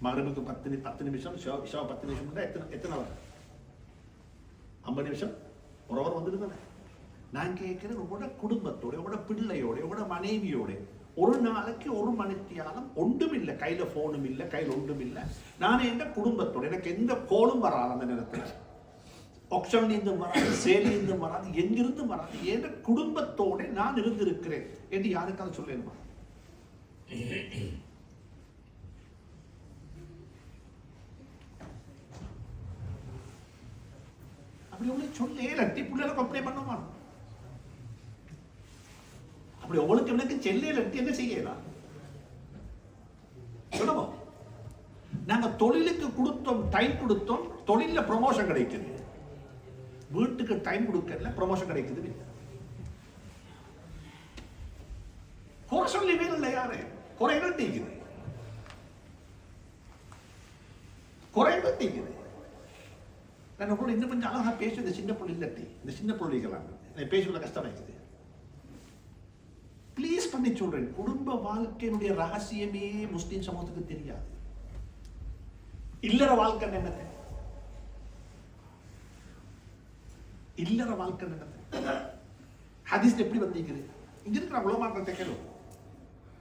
மகரிபுக்கு 10 நிமிஷம், இஷா 10 நிமிஷம், எத்தனை வரும்? 50 நிமிஷம் குறவர் வந்துட்டு தானே. நான் கேட்கிறேன், உங்களோட குடும்பத்தோட, உங்களோட பிள்ளையோட, உங்களோட மனைவியோட ஒரு நாளைக்கு 1 மணித்தியாலம் ஒன்றும் இல்லை, கையில போனும் இல்லை, கையில் ஒன்றும் இல்லை. நான் எந்த குடும்பத்தோட, எனக்கு எந்த கோலும் வராது, அந்த நேரத்தில் ஆப்ஷன்ல இருந்து வராது, சேலி இருந்து வராது, எங்கிருந்து வராது, எந்த குடும்பத்தோட நான் இருந்திருக்கிறேன் என்று யாருக்காவது சொல்லேனுமா? அப்படி உங்களுக்கு சொல்லே லட்டி பிள்ளைகளுக்கு அப்ளை பண்ணுமா? அப்படி உங்களுக்கு எனக்கு செல்லே லட்டி என்ன செய்யலாம் சொல்லுவோம். நாங்க தொழிலுக்கு கொடுத்தோம், டைம் கொடுத்தோம், தொழில ப்ரமோஷன் கிடைக்குது. வீட்டுக்கு டைம் கொடுக்கல, ப்ரமோஷன் கிடைக்குது. குறை சொல்லி வேலை யாரு? குறைகள் தீக்குது, குறைகள் தீக்குது. நான் கூட இன்னும் கொஞ்சம் அழகா பேசும். இந்த சின்ன பிள்ளை இல்லாட்டி, இந்த சின்ன பிள்ளைகளாங்க பேசுறது கஷ்டமாயிக்குது. பிளீஸ் பண்ணி சொல்றேன், குடும்ப வாழ்க்கையினுடைய ரகசியமே முஸ்லிம் சமூகத்துக்கு தெரியாது. இல்லற வாழ்க்கை என்னது? இல்லற வாழ்க்கை என்னது? ஹதீஸ் எப்படி வந்திருக்குது? இங்க இருக்கிற உலமாக்கள் கேட்கணும்.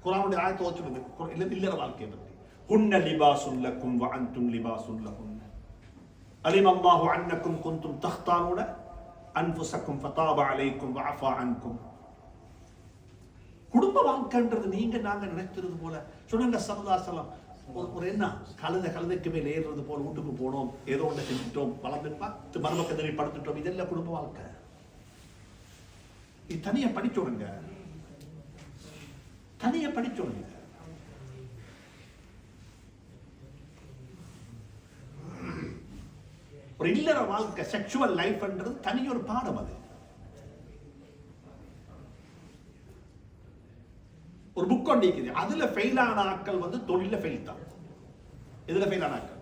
குர்ஆனுடைய ஆயத்தை ஓதுறது இல்லற வாழ்க்கையை பத்தி. குன்ன லிபாசுன் லக்கும் வ அன்தும் லிபாசுன் லஹுன் அலிம அல்லாஹு அன்னக்கும் குன்தும் தக்தானூன அன்ஃபுஸக்கும் ஃபதாப அலைக்கும் வ அஃபா அன்கும். குடும்ப வாழ்க்கைன்றது நீங்க நாங்க நினைக்கிறது போல சொன்னாங்க ஸல்லல்லாஹு அலைஹி வஸல்லம். ஒரு என்ன கழுதைக்கு மேல் ஏறுறது போல வீட்டுக்கு போனோம், ஏதோ ஒன்று செஞ்சுட்டோம், வளர்ந்துப்பா மருமக்கத்தை படுத்துட்டோம், இதெல்லாம் குடும்ப வாழ்க்கை. இது தனியா படிச்சோடுங்க, தனியா படிச்சோடுங்க. ஒரு இல்லற வாழ்க்கை, செக்ஷுவல் லைஃப்ன்றது தனி ஒரு பாடம். அது ஒரு புக் ஒன்று இருக்குது. அதுல ஃபெயிலான ஆட்கள் வந்து தொழில ஃபெயில் தான். எதுல ஃபெயிலான ஆட்கள்?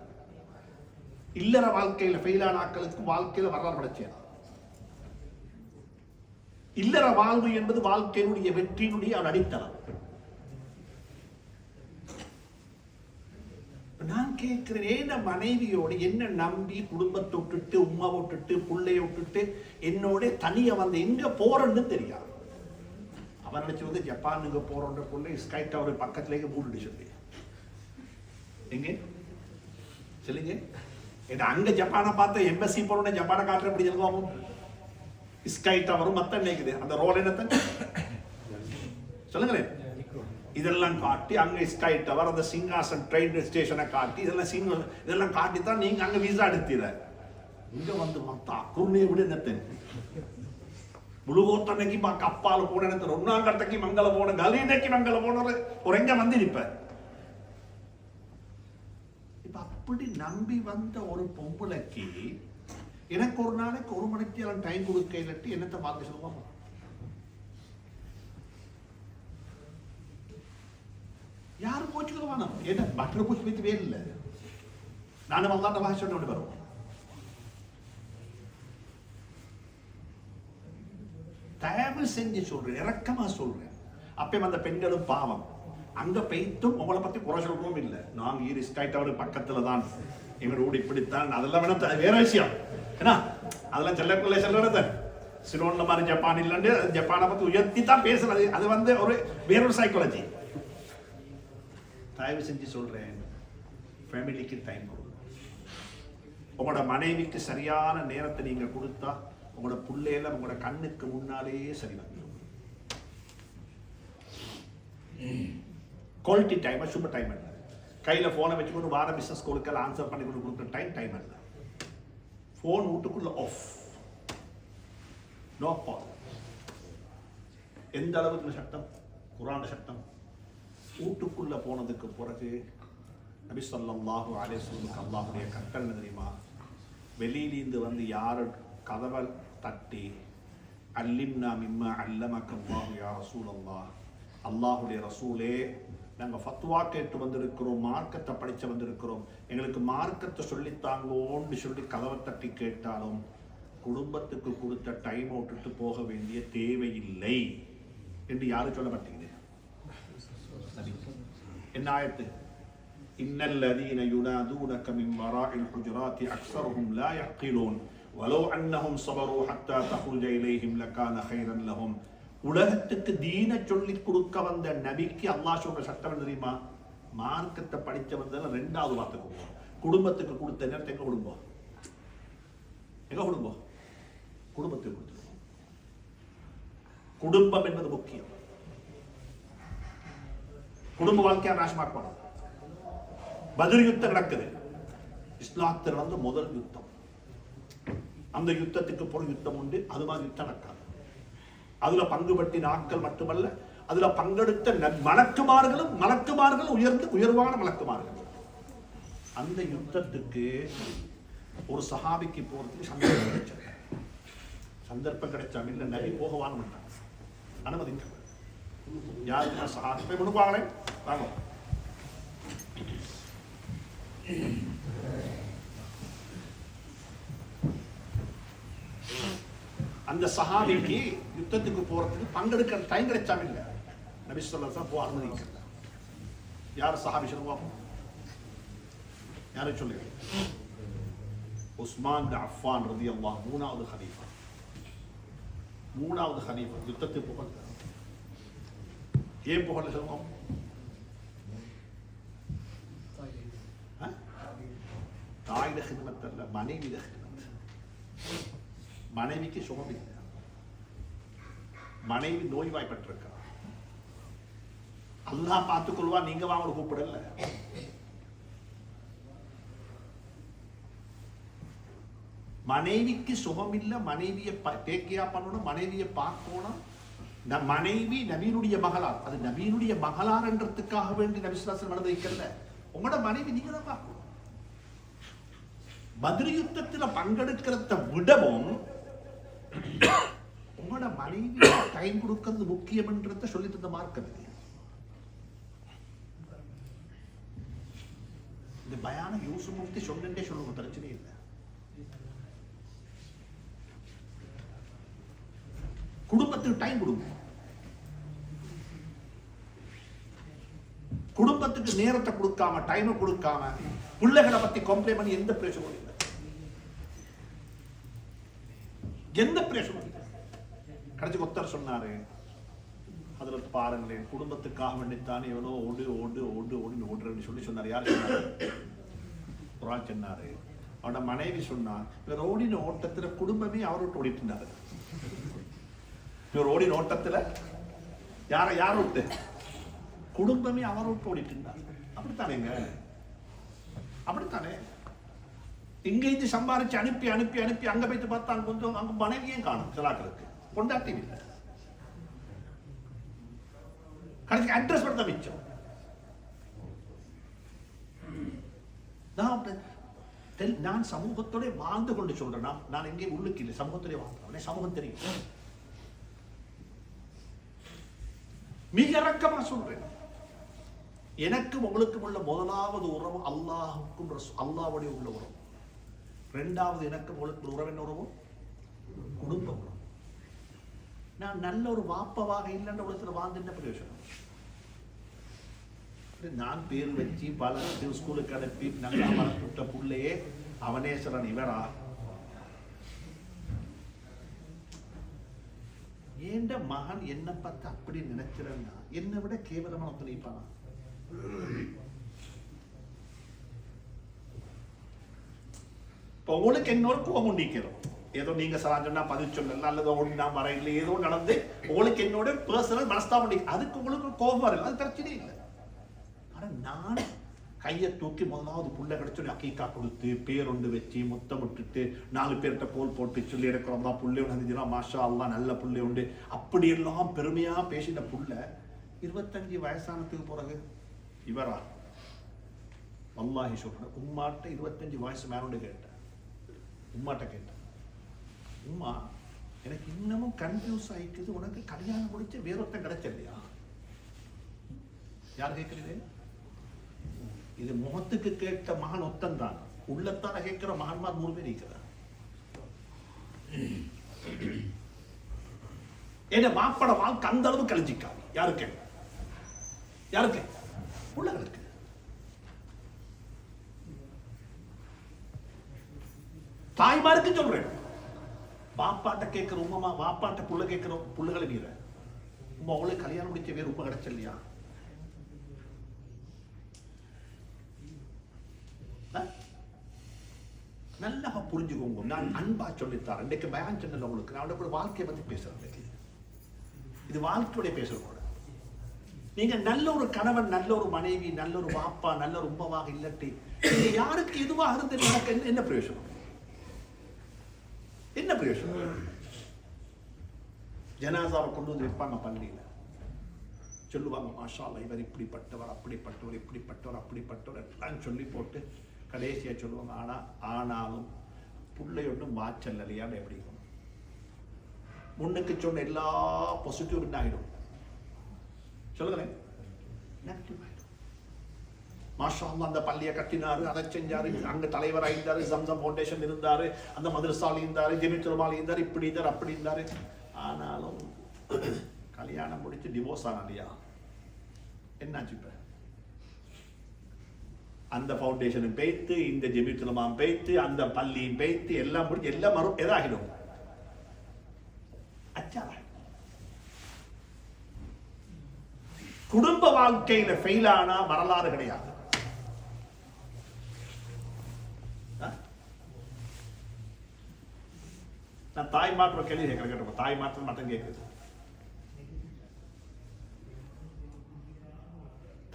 இல்லற வாழ்க்கையில ஃபெயிலான ஆட்களுக்கு வாழ்க்கையில வரலாறு படைச்சேன். இல்லற வாழ்வு என்பது வாழ்க்கையினுடைய வெற்றியினுடைய ஒரு அடித்தளம். நான் கேட்கிறேன், ஏன மனைவியோட என்ன நம்பி குடும்பத்தை விட்டுட்டு, உமா விட்டுட்டு, பிள்ளைய விட்டுட்டு என்னோட தனியா வந்து எங்க போறேன்னு தெரியாது. அவன் நினைச்சு வந்து ஜப்பானுக்கு போறோன்ற பிள்ளை ஸ்கை டவர் பக்கத்துலேயே மூடிட்டு சொல்லி எங்க சொல்லுங்க. அங்க ஜப்பானை பார்த்த எம்பசி போறோம், ஜப்பானை காட்டுற எப்படி சொல்லுவாங்க? ஸ்கை டவரும் மத்த நினைக்குது அந்த ரோல் என்னத்த சொல்லுங்களேன். இதெல்லாம் காட்டி அங்கே ஸ்கை டவர் அந்த சிங்காசன் ட்ரெயின் ஸ்டேஷனை காட்டி இதெல்லாம் காட்டி தான் நீங்க அங்க விசா எடுத்தீர. இங்க வந்து மத்தா குருணையை விட என்னத்தேன் முழுகோத்தனைக்கு கப்பால் போன இடத்துல ஒன்னாங்கட்டக்கு மங்கள போன கலீனைக்கு மங்கள போன ஒரு எங்க வந்து நிற்ப. இப்ப அப்படி நம்பி வந்த ஒரு பொம்பளைக்கு எனக்கு ஒரு நாளைக்கு 1 மணிக்கு டைம் கொடுக்க இல்லாட்டி என்னத்தை பார்த்து சொல்லுவாங்க. யாரும் போச்சுக்குவானா என்ன பட்டர் பூச்சி வைத்து வேறு இல்லை. நானும் அல்லாட்ட வாசி சொன்ன வருவோம். தயவு செஞ்சு சொல்றேன், இறக்கமா சொல்றேன். அப்பயும் அந்த பெண்களும் பாவம் அங்க பெய்த்தும் உங்களை பத்தி குறை சொல்றவும் இல்லை. நாங்க ஈரிஸ்டாய்ட்டவர் பக்கத்துல தான் எங்களோட இப்படித்தான் அதெல்லாம் வேணா வேற விஷயம். ஏன்னா அதெல்லாம் செல்லக்குள்ள செல்றது சிலோன்ல மாதிரி ஜப்பான் இல்லைன்னு ஜப்பானை பத்தி உயர்த்தி தான் பேசுறது. அது வந்து ஒரு வேறொரு சைக்காலஜி. தயவு செஞ்சு சொல்றேன், ஃபேமிலிக்கு டைம் கொடுங்க. உங்களோட மனைவிக்கு சரியான நேரத்தை நீங்க கொடுத்தா உங்களோட பிள்ளையில உங்களோட கண்ணுக்கு முன்னாலேயே சரி வந்துடும். குவாலிட்டி டைம் சும்மா டைம் இல்லை. கையில போனை வச்சுக்கொண்டு வார பிசினஸ் கோலுக்கு ஆன்சர் பண்ணி கொண்டு கொடுக்குற டைம் இல்லை. போன் வீட்டுக்குள்ள ஆஃப், நோ கால். எந்த அளவுக்கு சட்டம், குர்ஆன் சட்டம். வீட்டுக்குள்ள போனதுக்கு பிறகு நபி ஸல்லல்லாஹு அலைஹி வஸல்லம் அல்லாஹ்வுடைய கட்டளை தெரியுமா? வெளியிலிருந்து வந்து யாரு கதவை தட்டி அல்லிம்னா மிம்மா அல்லமக்கல்லாஹு யா ரசூலல்லாஹ், அல்லாஹ்வுடைய ரசூலே நாங்கள் ஃபத்வா கேட்டு வந்திருக்கிறோம், மார்க்கத்தை படித்து வந்திருக்கிறோம், எங்களுக்கு மார்க்கத்தை சொல்லித்தாங்கோன்னு சொல்லி கதவை தட்டி கேட்டாலும் குடும்பத்துக்கு கொடுத்த டைம் விட்டுட்டு போக வேண்டிய தேவையில்லை என்று யாரும் சொல்ல மாட்டேங்குது. என்ன ஆயத்து? இன்னல்லதீன யுனாதூனக மின் வராஇல் ஹுஜராத்தி அக்ஸருஹும் லா யஅகிலூன் வலவ் அன்னஹும் ஸபரு ஹத்தா தஹ்ருஜ இலைஹிம் லகான கைரன் லஹும். உலகத்துக்கு தீனை சொல்லி கொடுக்க வந்த நபிக்கு அல்லாஹ் சொல்ற சட்டம் தெரியுமா? மார்க்கத்தை படிச்ச வந்ததுல 2வது வார்த்தை கொடுப்போம். குடும்பத்துக்கு கொடுத்த நேரத்தை எங்க கொடுப்போம்? குடும்பத்துக்கு கொடுத்துருவோம். குடும்பம் என்பது முக்கியம். குடும்ப வாழ்க்கையா நாசமாக்கணும். பத்ர் யுத்தம் நடக்குது. இஸ்லாத்தில் வந்து முதல் யுத்தம். அந்த யுத்தத்துக்கு போற யுத்தம் உண்டு. அது மாதிரி யுத்தம் நடக்காது. அதுல பங்குபட்டி நாட்கள் மட்டுமல்ல, அதுல பங்கெடுத்த மலக்குமார்களும் உயர்வான மலக்குமார்கள். அந்த யுத்தத்துக்கு ஒரு சஹாபிக்கு போறதுக்கு சந்தர்ப்பம் கிடைச்சாங்க. இல்ல நபி போகவான்னு அனுமதிங்க. யாருக்கு சஹாபி போய் கொடுப்பாங்களே வாங்க. அந்த சஹாபிக்கு யுத்தத்துக்கு போறதுக்கு பங்கெடுக்கிற டைம் கிடைச்சாம இல்ல. நபி ஸல்லல்லாஹு அலைஹி வஸல்லம் போ அனுமதிக்கல. யார் சஹாபி சொல்லுவாங்க? யாரை சொல்லுங்க? உஸ்மான் பின் அஃபான் ரலியல்லாஹு அன்ஹு, 3வது கலீஃபா. 3வது கலீஃபா யுத்தத்துக்கு போகல. ஏன் போகல சொல்லுவோம்? தாயிட ஹிதமத் அல்ல, மனைவிட ஹிதமத். மனைவிக்கு சுகம் இல்லை. மனைவி நோய்வாய்ப்பட்டிருக்கா. அல்லாஹ் பார்த்துக் கொள்வா, நீங்க வாங்க கூப்பிடல. மனைவிக்கு சுகம் இல்லை. மனைவியை டேக்கியா பண்ணணும், மனைவியை பார்க்கணும். மனைவி நபியினுடைய மகளார். அது நபியினுடைய மகளார் என்றதுக்காக வேண்டி நபி ஸல்லல்லாஹு அலைஹி வஸல்லம் நடந்துக்கல. உங்களோட மனைவி நீங்க தான் பார்க்கணும். பத்ர் யுத்தத்தில் பங்கெடுக்கிறத விடவும் உங்களோட மனைவி டைம் கொடுக்கிறது முக்கியம் என்றதை சொல்லி தந்த மார்க்கம். இந்த பயான யூசுப் முஃப்தி சொன்னே சொல்லுங்க, பிரச்சனை இல்லை. குடும்பத்துக்கு டைம் கொடுங்க. குடும்பத்துக்கு நேரத்தை கொடுக்காம, டைமை கொடுக்காம, பிள்ளைகளை பத்தி கம்ப்ளைண்ட் பண்ணி எந்த பிரச்சனையும் இல்லை. எந்த பிரச்சனையும் இல்லை. கடைசி ஒருத்தர் சொன்னாரு, அதுல பாருங்களேன், குடும்பத்துக்காக வேண்டித்தானே எவ்வளோ ஓடுறேன்னு சொல்லி சொன்னார். யார் சொன்னாரு? குர்ஆன் சொன்னாரு. அவனோட மனைவி சொன்னா, இவர் ஓடின ஓட்டத்துல குடும்பமே அவரோட்டு ஓடிட்டு இருந்தாரு. இவர் ஓடின ஓட்டத்துல யார விட்டு குடும்பமே அவரை விட்டு ஓடிட்டு இருந்தாங்க. அப்படித்தானேங்க, அப்படித்தானே. இங்க இது சம்பாரிச்சு அனுப்பி அனுப்பி அனுப்பி அங்க போயிட்டு பார்த்தா கொஞ்சம் அங்க மனைவியும் காணும், சிலாக்களுக்கு கொண்டாட்டி இல்லை. கடைசி அட்ரஸ் மட்டும் மிச்சம். நான் சமூகத்தோட வாழ்ந்து கொண்டு சொல்றேன். நான் எங்கே உள்ளுக்கு இல்லை, சமூகத்தோட வாழ்றேன். சமூகம் தெரியும். மிக இறக்கமா சொல்றேன். எனக்கும் உங்களுக்கும் உள்ள முதலாவது உறவு அல்லாஹுக்கும் அல்லாஹ்வுடைய உள்ள உறவு. இரண்டாவது எனக்கும் உங்களுக்கு உறவு என்ன உறவு? குடும்ப உறவு. நான் நல்ல ஒரு வாப்பவாக இல்லைன்ற உலகத்தில் வாழ்ந்துட்ட பிரயோஜனம். நான் பேர் வச்சு பல ஸ்கூலுக்கு அனுப்பி நல்லா வளர்த்துட்ட புள்ளையே அவனேஸ்வரன் இவரா? ஏண்ட மகன் என்ன பார்த்து அப்படி நினைக்கிறேன்னா என்னை விட கேவலமான ஒத்துழைப்பானா? இப்போ உங்களுக்கு என்னோட கோபம் உண்டிக்கிறோம். ஏதோ நீங்க சொன்னா பதில் சொல்லல அல்லது ஓடி நான் வர இல்லை, ஏதோ நடந்து உங்களுக்கு என்னோட பர்சனல் மனஸ்தாபம், அதுக்கு உங்களுக்கு கோபம் வரல, அது பிரச்சனை இல்லை. ஆனா நான் கையை தூக்கி முதலாவது புள்ள கிடைச்சோட அக்கீக்கா கொடுத்து பேர் ஒன்று வச்சு முத்தம் விட்டுட்டு 4 பேர்கிட்ட போல் போட்டு சொல்லி எடுக்கிறோம் தான் புள்ளை ஒன்று மாஷா அல்லா நல்ல புள்ளை உண்டு அப்படியெல்லாம் பெருமையா பேசின புள்ள 25 வயசானதுக்கு பிறகு இவரா? வல்லாஹி சொல்றேன், உம்மாட்ட 25 வயசு மேலோண்டு கேட்டேன். உம்மாட்ட கேட்டேன், உம்மா எனக்கு இன்னமும் கன்ஃபியூஸ் ஆயிக்குது, உனக்கு கல்யாணம் முடிச்சு வேறொருத்தன் கிடைச்சலையா? யார் கேட்கிறீங்க? இது முகத்துக்கு கேட்ட மகன் ஒத்தன் தான், உள்ளத்தான கேட்கிற மகன்மார் 3 பேர் இருக்கிறார். என்ன மாப்பட வாழ்க்கை அந்த அளவு கழிஞ்சிக்காது. யாருக்கு யாருக்கு உள்ளவர்களுக்கு. தாய்மாருக்கு சொல்றேன், பாப்பாட்ட கேட்கிற உமா வாப்பாட்ட புள்ள கேட்கிற புள்ளுகளை மீற உமா அவங்களுக்கு கல்யாணம் முடிச்ச வேறு உமா கிடைச்சல்லையா? நல்லா புரிஞ்சுக்கோங்க. நான் அன்பா சொல்லித்தார் இன்றைக்கு பயான் சொன்னல உங்களுக்கு. நான் கூட வாழ்க்கையை பத்தி பேசுறேன். இது வாழ்க்கையோட பேசக்கூடாது. நீங்க நல்ல ஒரு கணவன், நல்ல ஒரு மனைவி, நல்ல ஒரு வாப்பா, நல்ல ஒரு உமாவாக இல்லட்டி யாருக்கு எதுவாக இருந்து எனக்கு என்ன பிரயோஜனம்? என்ன பிரயோஜனம்? ஜனாசாவை கொண்டு வந்து வைப்பாங்க பள்ளியில, சொல்லுவாங்க மாஷா அல்லாஹ் இவர் இப்படிப்பட்டவர் அப்படிப்பட்டவர் இப்படிப்பட்டவர் அப்படிப்பட்டவர் எல்லாம் சொல்லி போட்டு கடைசியா சொல்லுவாங்க ஆனாலும் புள்ளை ஒன்றும் வாச்சல் இல்லையான்னு எப்படி முன்னுக்கு சொன்ன எல்லா பாசிட்டிவ் என்ன ஆகிடும் சொல்லுங்களேன், நெகட்டிவ் ஆகிடும். மாஷா அல்லாஹ் அந்த பள்ளியை கட்டினாரு, அதை செஞ்சாரு, அங்க தலைவர் ஆயிருந்தாரு, ஜம்சம் ஃபவுண்டேஷன் இருந்தாரு, அந்த மதரசால இருந்தாரு, ஜெமித்துலமால இருந்தாரு, இப்படி இருந்தாரு அப்படி இருந்தாரு. ஆனாலும் கல்யாணம் முடிச்சு டிவோர்ஸ் ஆனா இல்லையா? என்னாச்சு? இப்ப அந்த ஃபவுண்டேஷனும் பேய்த்து, இந்த ஜெமித்துலமாம் பேய்த்து, அந்த பள்ளியும் பேய்த்து, எல்லாம் முடிச்சு எல்லாம் மறு எதாகிடும் அச்சாராகிடும். குடும்ப வாழ்க்கையில ஃபெயில் ஆனா வரலாறு கிடையாது. நான் தாய் மாற்ற கேள்வி கேட்கிறேன். தாய் மாற்றம் மட்டும் கேட்குது.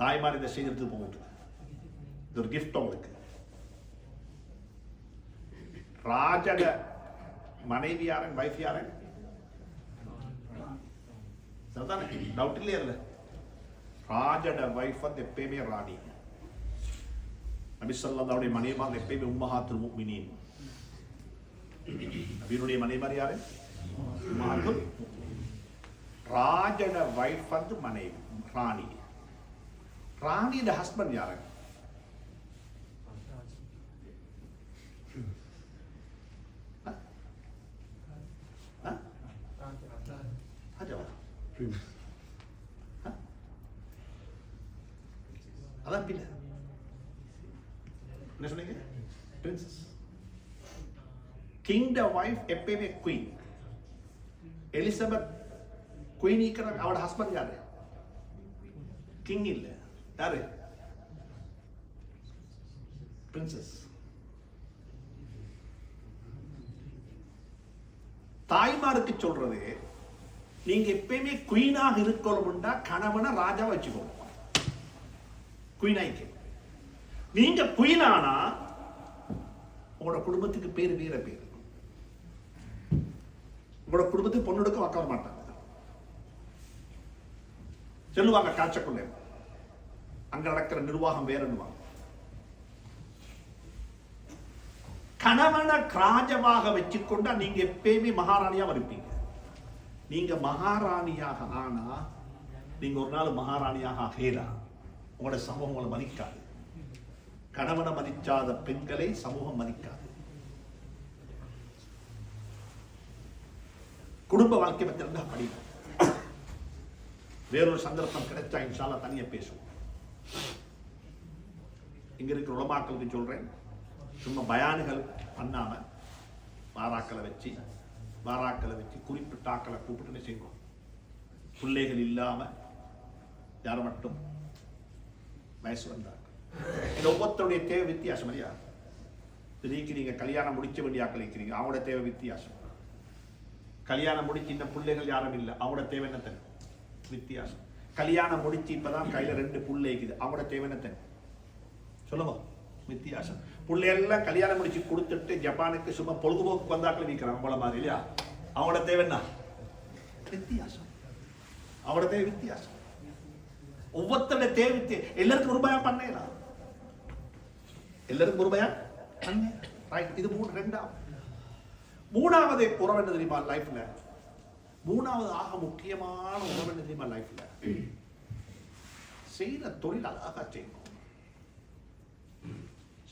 தாய்மார் இந்த செய்திருத்து போகுது. இது ஒரு கிஃப்ட் உங்களுக்கு. ராஜட மனைவி யாரன், வைஃப் யாரன்? சரிதானே? டவுட் இல்லையா? இல்லை, ராஜட வைஃப் வந்து எப்பயுமே ராணி. நபி ஸல்லல்லாஹு மனைவிமார் எப்பயுமே உம்மஹாத்துல் முஃமினீன். நபியுடைய மனைவிமார் யாரு? உம்மஹாத்துல். ராஜட வைஃப் வந்து மனைவி ராணி. ராணியோட ஹஸ்பண்ட் யாரு? அதான் பின்ன என்ன சொன்னீங்க? பிரின்சஸ். கிங்ட வைஃப் எப்பயுமே குயின். எலிசபெத் குயின் இருக்கிறாங்க. அவட ஹஸ்பண்ட் யாரு? கிங் இல்ல. யாரு? பிரின்சஸ். தாய்மாருக்கு சொல்றது, நீங்க எப்பயுமே குயினாக இருக்கணும்னா கணவனை ராஜா வச்சுக்கணும். குயின் ஆயிக்க. நீங்க குயின் ஆனா உங்களோட குடும்பத்துக்கு பேரு வேற பேரு. உங்களோட குடும்பத்துக்கு பொண்ணு வாக்க வர மாட்டாங்க. சொல்லுவாங்க காய்ச்சக்குள்ள அங்க நடக்கிற நிர்வாகம் வேறன்னுவாங்க. கணவனை கிராஜமாக வச்சுக்கொண்டா நீங்க எப்பயுமே மகாராணியா இருப்பீங்க. நீங்க மகாராணியாக ஆனா நீங்க ஒரு நாள் மகாராணியாக ஆகலாம். உங்களோட சமூகம் உங்களை மதிக்காது. கணவனை மதிக்காத பெண்களை சமூகம் மதிக்காது. குடும்ப வாழ்க்கை பற்றி இருந்தா படிக்கும். வேறொரு சந்தர்ப்பம் கிடைச்சா இன்ஷா அல்லாஹ் தனியா பேசுவோம். இங்க இருக்கிற உலமாக்களுக்கு சொல்றேன், சும்மா பயானுகள் பண்ணாம வாராக்களை வச்சு குறிப்பிட்ட ஆக்களை கூப்பிட்டு செய்வோம். பிள்ளைகள் இல்லாம யார மட்டும் வயசு வந்தாங்க. ஒவ்வொருத்தருடைய தேவை வித்தியாசம் இல்லையா? திடீர்னு நீங்க கல்யாணம் முடிச்ச வேண்டிய ஆக்கள் இருக்கிறீங்க, அவங்களோட தேவை வித்தியாசம். கல்யாணம் முடிச்சு இந்த பிள்ளைகள் யாரும் இல்லை, அவங்களோட தேவை என்ன தன் வித்தியாசம். கல்யாணம் முடிச்சு இப்பதான் கையில 2 புள்ளை இருக்குது, அவங்களோட தேவை என்ன தன் சொல்லுங்க வித்தியாசம். பிள்ளைகள்லாம் கல்யாணம் முடிச்சு கொடுத்துட்டு ஜப்பானுக்கு சும்மா பொழுதுபோக்கு வந்தாக்கள் வைக்கிறாங்க அவங்கள மாதிரி இல்லையா? அவங்களோட தேவை என்ன வித்தியாசம். அவங்களோட தேவை வித்தியாசம். ஒவ்வொருத்தருடைய தேவை எல்லாருக்கும் ஒரு பயம் பண்ணலாம். எல்லாருக்கும் ஒரு பயம் பண்ண. இது மூணாவது உறவு என்ன தெரியுமா லைஃப்ல? மூணாவது ஆக முக்கியமான உறவு என்ன தெரியுமா லைஃப்ல? செய்த தொழில் அழகா செய்யணும்.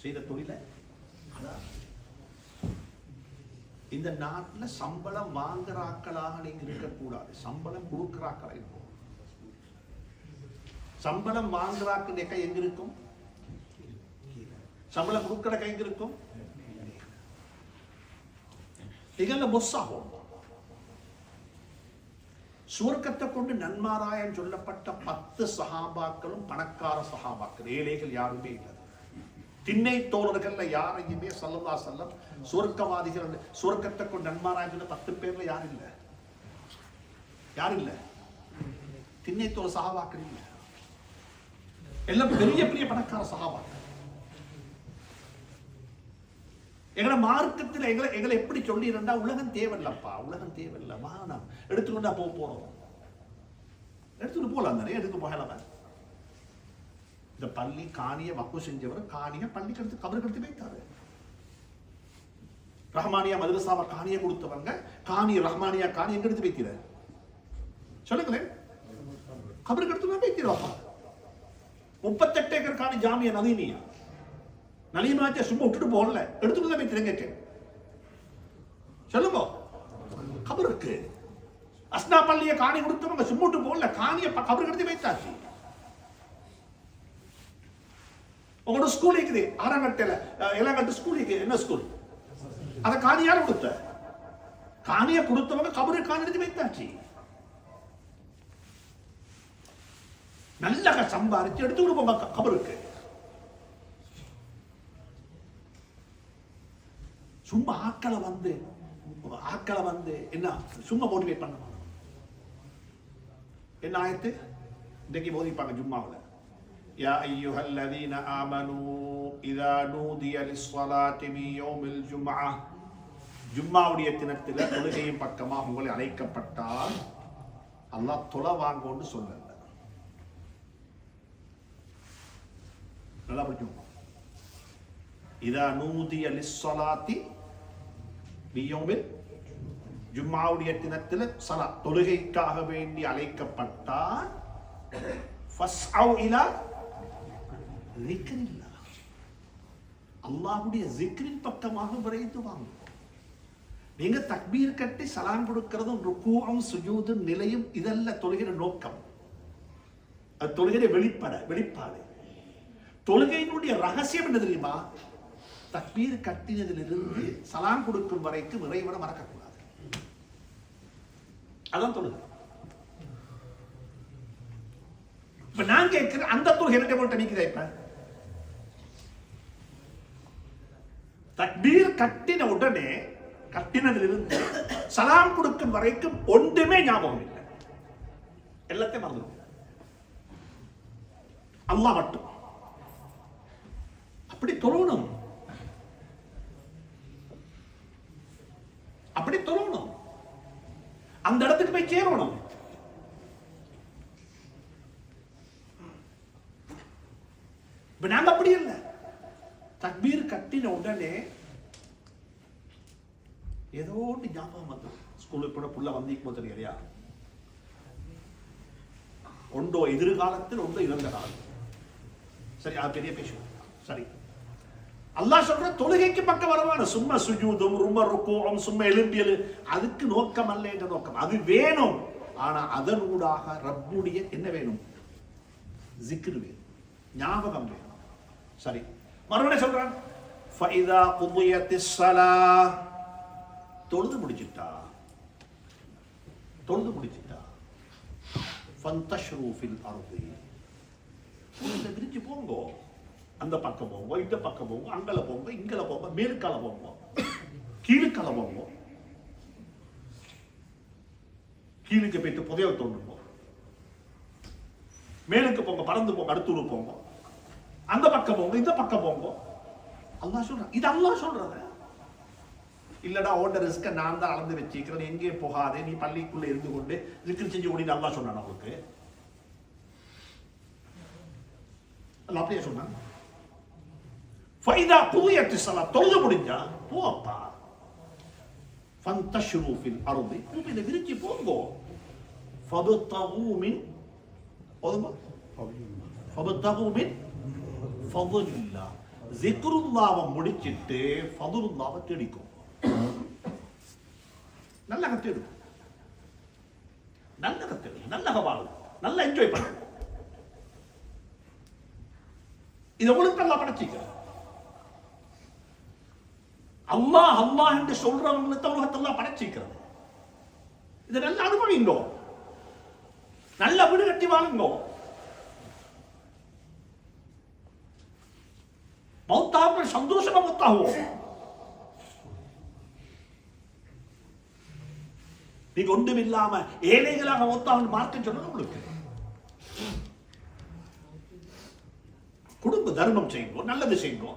செய்த தொழில இந்த நாட்டில் சம்பளம் வாங்குறாக்களாக நீங்க இருக்கக்கூடாது, சம்பளம் கொடுக்கிறாக்களா இருக்கும். சம்பளம் வாங்குறாக்கு கை எங்க இருக்கும்? சம்பளம் கொடுக்கிற கை எங்க இருக்கும்? திகழ மொஸ்ஸாகும். சுவர்க்கத்தை கொண்டு நன்மாராயம் சொல்லப்பட்ட 10 சஹாபாக்களும் பணக்கார சஹாபாக்கள், ஏழைகள் யாருமே இல்லை. திண்ணை தோழர்கள்ல யாரையுமே ஸல்லல்லாஹு அலைஹி வஸல்லம் சுவர்க்கவாதிகள் சுவர்க்கத்தை கொண்டு நன்மாராயம் சொன்ன 10 பேர்ல யாரும் இல்ல. திண்ணை தோழ சஹாபாக்கள் இல்லை, எல்லாம் பெரிய பெரிய பணக்கார சஹாபாக்கள். எங்களை மார்க்கத்தில் எங்களை எப்படி சொல்லி இருந்தா, உலகம் தேவையில்லப்பா, உலகம் தேவையில்லை, வானம் எடுத்துக்கொண்டா போறோம், எடுத்துட்டு போலாம் தானே, எடுத்து போகலாம். இந்த பள்ளி காணிய வக்கு செஞ்சவர் காணிய பள்ளிக்கு எடுத்து கபருக்கு எடுத்து வைத்தாரு. ரஹ்மானியா மதரசாவை காணிய கொடுத்தவங்க காணிய ரஹ்மானியா காணி எங்க எடுத்து வைக்கிற சொல்லுங்களேன்? கபருக்கு எடுத்து வைக்கிறோம். 38 ஏக்கர் காணி ஜாமியா நதீனியா நலீமாச்ச சும்மா விட்டுட்டு போகல, எடுத்துட்டு தான் வைக்கிறேங்க. சொல்லுங்க, கபருக்கு அஸ்னா பள்ளிய காணி கொடுத்தவங்க சும்மா விட்டு போகல, காணிய கபருக்கு எடுத்து வைத்தாச்சு. உங்களோட ஸ்கூல் இருக்குது 6ஆம் கட்டையில 7ஆம் கட்டு ஸ்கூல் இருக்குது, என்ன ஸ்கூல்? அத காணியால கொடுத்த காணிய கொடுத்தவங்க கபருக்கு காணி எடுத்து வைத்தாச்சு. நல்ல சம்பாரிச்சு எடுத்து கொடுப்போம் கபருக்கு. சும்மா ஆக்களை வந்து என்ன சும்மா மோட்டிவேட் பண்ண என்ன ஆயத்து இன்றைக்கு போதிப்பாங்க ஜும்மாவில். யா அய்யுஹல்லதீன ஆமனூ இதா நூதிய லிஸ்ஸலாத்தி மின் யௌமில் ஜும்ஆ, ஜும்மாவுடைய தினத்தில் தொழுகையின் பக்கமாக உங்களை அழைக்கப்பட்டால் அல்லாஹ் தொலை வாங்கன்னு சொல்லல. நல்லா படிக்கணும். இதா நூதிய லிஸ்ஸலாத்தி மின் யௌமில், ஜும்மாவுடைய தினத்தில் ஸலாத் தொழுகைக்காக வேண்டி அழைக்கப்பட்டால் ஃபஸ்அவ் இலா ذிக்ரில்லாஹ், அல்லாஹ்வுடைய ஸிக்ரின் பக்கமாக விரைந்து வாங்க. நீங்க தக்பீர் கட்டி சலாம் கொடுக்கிறதும் ருக்கூவும் சுஜூதும் நிலையும் இதல்ல தொழுகிற நோக்கம். அது தொழுகிற வெளிப்பாடு. தொழுகையினுடைய ரகசியம் என்ன தெரியுமா? தக்பீர் கட்டினதிலிருந்து சலாம் கொடுக்கும் வரைக்கும் இறைவனை மறக்கக்கூடாது. அதான் தொழுகை. இப்ப நான் கேட்கிறேன், அந்த தொழுகை என்ன நீக்குதா? இப்ப தக்பீர் கட்டின உடனே கட்டினதிலிருந்து சலாம் கொடுக்கும் வரைக்கும் ஒன்றுமே ஞாபகம் இல்லை, எல்லாத்தையும் மறந்துடும். அல்லாஹ் மட்டும் அப்படி தொழணும், அப்படி தொழணும், அந்த இடத்துக்கு போய் சேரணும். இப்ப நாங்க அப்படி இல்லை. தக்பீர் கட்டின உடனே ஏதோ ஒன்று ஞாபகம் வந்து ஸ்கூலுக்கு கூட புள்ள வந்திக்குமோ தெரியலையா, ஒன்றோ எதிர்காலத்தில் ஒன்றோ இறந்த காலத்தில். சரி, அது பெரிய பேசுவோம். சரி, அல்லாஹ் சொல்ற தொழுகைக்கு பக்கம் வரவான சும்மா சுஜூதும் ரொம்ப ருக்குவும் சும்மா எலும்பியல் அதுக்கு நோக்கம் அல்ல என்ற நோக்கம் அது வேணும். ஆனா அதனூடாக ரப்புடைய என்ன வேணும்? ஜிக்ர் வேணும், ஞாபகம் வேணும். சரி, மறுபடியும் சொல்றான் ஃபைதா குதியத்திஸ் ஸலாஹ், தொழுது முடிச்சிட்டா, தொழுது முடிச்சிட்டா, ஃபந்தஷ்ரு ஃபில் அர்தி, இந்த விரிச்சு போங்கோ, அந்த பக்கம் போங்க, இந்த பக்கம் போங்க, அங்கல போங்க, இங்கல போங்க, மேலுக்கால போங்க, கீழுக்கால போங்க, கீழுக்கு போயிட்டு புதைய தோண்டுங்க, மேலுக்கு போங்க, பறந்து போங்க, அடுத்தூர் போங்க, அந்த பக்கம் போங்க, இந்த பக்கம் போங்க. அல்லாஹ் சொல்றான், இது அல்லாஹ் சொல்றது. இல்லடா ஓட்ட ரிஸ்க நான் தான் அளந்து வச்சிருக்கிறேன், எங்கே போகாதே, நீ பள்ளிக்குள்ள இருந்து கொண்டு ரிஸ்க் செஞ்சு கொண்டு அல்லாஹ் சொன்னான். அவங்களுக்கு அல்லாஹ் அப்படியே சொன்னான். ஃபைதா குதியத்திஸ் ஸலாத், தொழுது முடிஞ்சா போப்பா, ஃபந்தஷ்ரு ஃபில் அர்தி, பூமியில விரிச்சு போங்கோ, ஃபபதகு மின் ஓதுமா ஃபபதகு மின் ஃபضலில்லாஹ், ஸிக்ருல்லாஹ்வை முடிச்சிட்டு ஃபضலுல்லாஹ்வை தேடிக்கோ. நல்ல கத்தேடு, நல்ல கத்தேடு, நல்ல வாழும், நல்ல என்ஜாய் பண்ணுங்க. இதை உங்களுக்கு நல்லா படைச்சிக்க. அல்லாஹ் அல்லாஹ் என்று சொல்றவங்களுக்கு உலகத்தெல்லாம் படைச்சிக்கிறது. இதை நல்லா அனுபவிங்கோ, நல்ல வீடு கட்டி வாழுங்கோ. மௌத்தாக சந்தோஷமா மௌத்தாகுவோம். நீங்க ஒன்றும் இல்லாம ஏழைகளாக மௌத்தாகும் மார்க்கம் சொன்னது உங்களுக்கு. குடும்ப தர்மம் செய்யுங்க, நல்லது செய்யுங்க,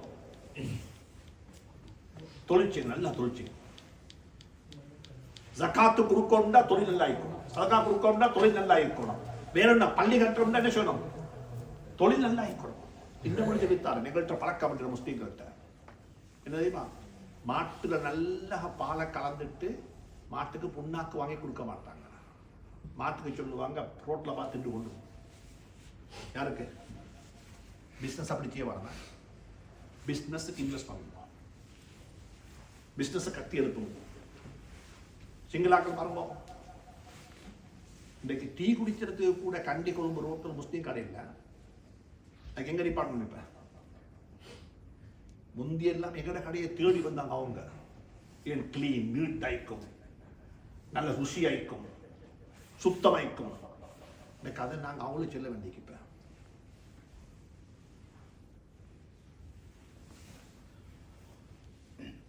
தொழிற்சி நல்லா தொழிற்சி. ஜகாத்து கொடுக்கணும்னா தொழில் நல்லா இருக்கணும், சதகா கொடுக்கணும்னா தொழில் நல்லா இருக்கணும், வேற என்ன பள்ளி கட்டணும்னா என்ன சொல்லணும், தொழில் நல்லா இருக்கணும். இந்த மொழி வித்தாரு நிகழ்த்த பழக்கம் முஸ்லீம்கிட்ட என்ன தெரியுமா, மாட்டுல நல்லா பாலை கலந்துட்டு மாட்டுக்கு புண்ணாக்கு வாங்கி கொடுக்க மாட்டாங்க. மாட்டுக்கு சொல்லுவாங்க ரோட்ல பார்த்துட்டு கொண்டு. யாருக்கு பிசினஸ் அப்படி செய்ய வரணும், பிசினஸுக்கு இன்வெஸ்ட் பண்ணணும், பிசினஸ் கட்டி எழுப்பணும். சிங்களாக்கள் பாருங்க, இன்றைக்கு டீ குடிக்கிறதுக்கு கூட கண்டி கொழும்பு ரோட்டில் முஸ்லீம் கடை இல்லை. அதுக்கு எங்க டிபார்ட்மெண்ட் இப்ப முந்தியெல்லாம் எங்கட கடையை தேடி வந்தாங்க. அவங்க ஏன் கிளீன் நீட் ஆயிக்கும், நல்ல ருசி ஆயிக்கும், சுத்தமாயிக்கும். இன்னைக்கு அதை நாங்கள் அவங்களும் சொல்ல வேண்டிய. இப்ப